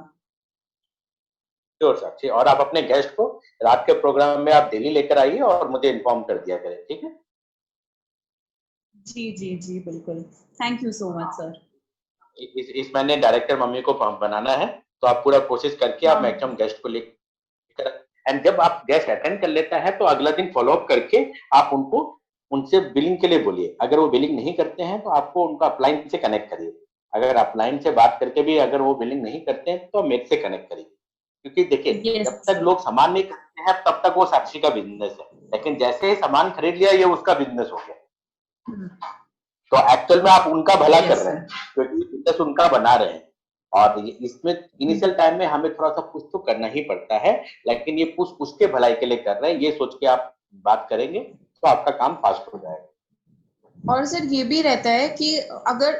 श्योर साक्षी, और आप अपने गेस्ट को रात के प्रोग्राम में आप दिल्ली लेकर आइए और मुझे इन्फॉर्म कर दिया करें, ठीक है? जी जी जी बिल्कुल, thank you so much sir. इस महीने डायरेक्टर मम्मी को बनाना है, तो आप पूरा कोशिश करके आप मैक्सिमम गेस्ट को लेकर, एंड जब आप गेस्ट अटेंड कर लेता है तो अगला दिन फॉलो अप करके आप उनको उनसे बिलिंग के लिए बोलिए। अगर वो बिलिंग नहीं करते हैं तो आपको उनका अपलाइन से कनेक्ट करिए। अगर अपलाइन से बात करके भी अगर वो बिलिंग नहीं करते हैं तो मेरे से कनेक्ट करिए, क्योंकि देखिए जब तक लोग सामान नहीं खरीदते हैं तब तक वो साक्षी का बिजनेस है, लेकिन जैसे ही सामान खरीद लिया ये उसका बिजनेस हो गया। तो एक्चुअल में आप उनका भला कर रहे हैं क्योंकि बिजनेस उनका बना रहे हैं। और इसमें इनिशियल टाइम में हमें थोड़ा सा पुश तो करना ही पड़ता है, लेकिन ये पुश उसके भलाई के लिए कर रहे हैं, ये सोच के आप बात करेंगे तो आपका काम फास्ट हो जाएगा। और सर ये भी रहता है कि अगर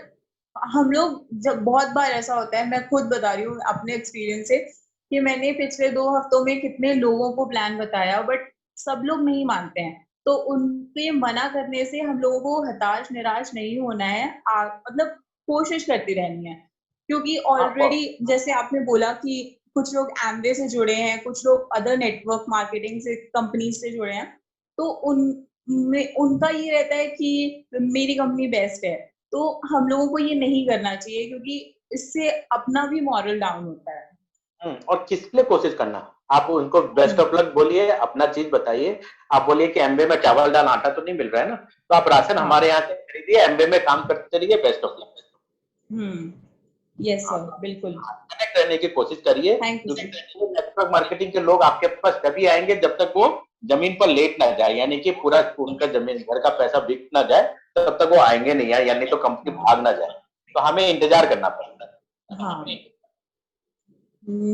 हम लोग, जब बहुत बार ऐसा होता है, मैं खुद बता रही हूँ अपने एक्सपीरियंस से, कि मैंने पिछले 2 हफ्तों में कितने लोगों को प्लान बताया बट सब लोग नहीं मानते हैं, तो उनके मना करने से हम लोगों को हताश निराश नहीं होना है, मतलब कोशिश करती रहनी है, क्योंकि ऑलरेडी जैसे आपने बोला कि कुछ लोग एमवे से जुड़े हैं, कुछ लोग अदर नेटवर्क मार्केटिंग से कंपनी से जुड़े हैं, तो उनका ये रहता है कि मेरी कंपनी बेस्ट है, तो हम लोगों को ये नहीं करना चाहिए क्योंकि इससे अपना भी मॉरल डाउन होता है। और किस लिए कोशिश करना, आप उनको बेस्ट ऑफ लक बोलिए, अपना चीज बताइए। आप बोलिए कि एमबे में चावल दाल आटा तो नहीं मिल रहा है ना, तो आप राशन हमारे यहाँ से खरीदिए, एमबे में काम करते रहिए, best of luck. Yes sir, बिल्कुल कनेक्ट रहने की कोशिश करिए, क्योंकि नेटवर्क मार्केटिंग के लोग आपके पास तभी आएंगे जब तक वो जमीन पर लेट ना जाए, यानी कि पूरा उनका जमीन घर का पैसा बिक ना जाए, तब तक वो आएंगे नहीं, यानी तो कंपनी भाग ना जाए, तो हमें इंतजार करना पड़ता है। हाँ,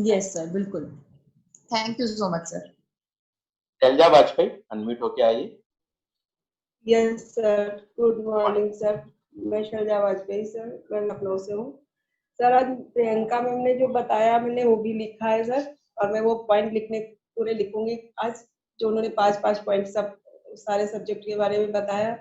यस सर, बिल्कुल, thank you so much sir. Shailja Vajpayee unmute होके आइए। Yes sir, good morning sir. मैं शैलजा वाजपेयी सर, मैं लखनऊ से हूँ सर। आज प्रियंका मैम ने जो बताया मैंने वो भी लिखा है सर, और मैं वो पॉइंट पूरे लिखूंगी आज, जो उन्होंने 5-5 पॉइंट सब सारे सब्जेक्ट के बारे में बताया।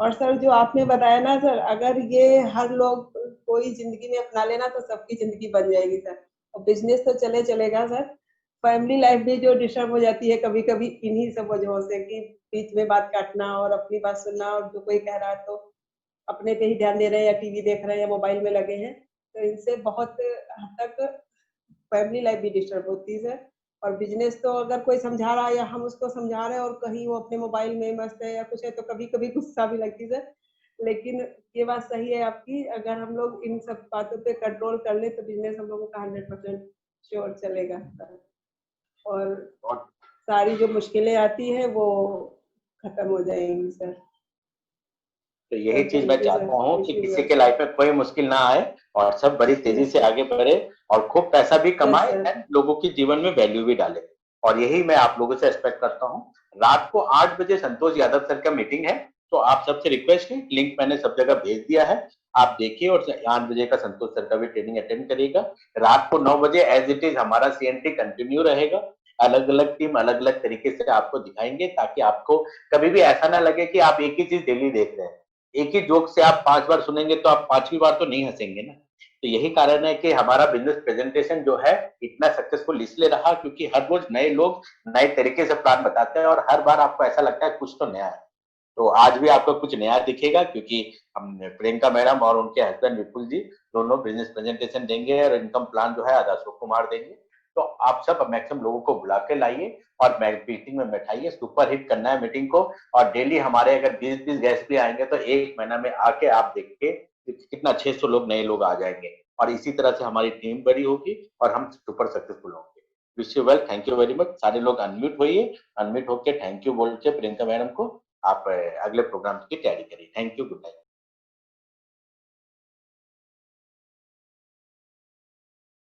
और सर जो आपने बताया ना सर, अगर ये हर लोग कोई जिंदगी में अपना लेना तो सबकी जिंदगी बन जाएगी सर, और बिजनेस तो चलेगा सर। फैमिली लाइफ भी जो डिस्टर्ब हो जाती है कभी कभी इन्हीं सब वजहों से, कि बीच में बात काटना और अपनी बात सुनना, और जो कोई कह रहा है तो अपने पे ही ध्यान दे रहे हैं या टीवी देख रहे हैं या मोबाइल में लगे हैं, तो इनसे बहुत हद तक फैमिली लाइफ भी डिस्टर्ब होती है सर। और बिजनेस तो अगर कोई समझा रहा है या हम उसको समझा रहे हैं और कहीं वो अपने मोबाइल में मस्त है या कुछ है, तो कभी कभी गुस्सा भी लगती है सर। लेकिन ये बात सही है आपकी, अगर हम लोग इन सब बातों पे कंट्रोल कर ले तो बिजनेस हम लोगों का 100% श्योर चलेगा और सारी जो मुश्किलें आती हैं वो खत्म हो जाएंगी सर। तो यही सर, चीज thank मैं you, sir. चाहता हूँ Wish कि you किसी well. के लाइफ में कोई मुश्किल ना आए और सब बड़ी तेजी Yes, से sir. आगे बढ़े और खूब पैसा भी कमाए sir. एंड लोगों के जीवन में वैल्यू भी डाले। और यही मैं आप लोगों से एक्सपेक्ट करता हूँ। रात को 8 बजे संतोष यादव सर का मीटिंग है, तो आप सबसे रिक्वेस्ट है, लिंक मैंने सब जगह भेज दिया है, आप देखिए। और 8 बजे का संतोष सर का भी ट्रेनिंग अटेंड करिएगा। रात को 9 बजे एज इट इज हमारा CNT कंटिन्यू रहेगा। अलग अलग टीम अलग अलग तरीके से आपको दिखाएंगे, ताकि आपको कभी भी ऐसा ना लगे कि आप एक ही चीज डेली देख रहे हैं। एक ही जोक से आप 5 बार सुनेंगे तो आप 5वीं बार तो नहीं हंसेंगे ना। तो यही कारण है कि हमारा बिजनेस प्रेजेंटेशन जो है इतना सक्सेसफुल इसलिए रहा, क्योंकि हर रोज नए लोग नए तरीके से प्लान बताते हैं और हर बार आपको ऐसा लगता है कुछ तो नया है। तो आज भी आपको कुछ नया दिखेगा, क्योंकि हम प्रियंका मैडम और उनके हस्बैंड विपुल जी दोनों बिजनेस प्रेजेंटेशन देंगे और इनकम प्लान जो है अशोक कुमार देंगे। तो आप सब मैक्सिमम लोगों को बुला के लाइए और मीटिंग में बैठाइए। सुपर हिट करना है मीटिंग को। और डेली हमारे अगर 20-20 गेस्ट भी आएंगे तो 1 महीना में आके आप देखिए कितना 600 लोग नए लोग आ जाएंगे और इसी तरह से हमारी टीम बड़ी होगी और हम सुपर सक्सेसफुल होंगे। Wish you well, thank you very much. सारे लोग अनम्यूट होइए, अनम्यूट होके थैंक यू बोल के प्रियंका मैडम को आप अगले प्रोग्राम की तैयारी करिए। Thank you, good night.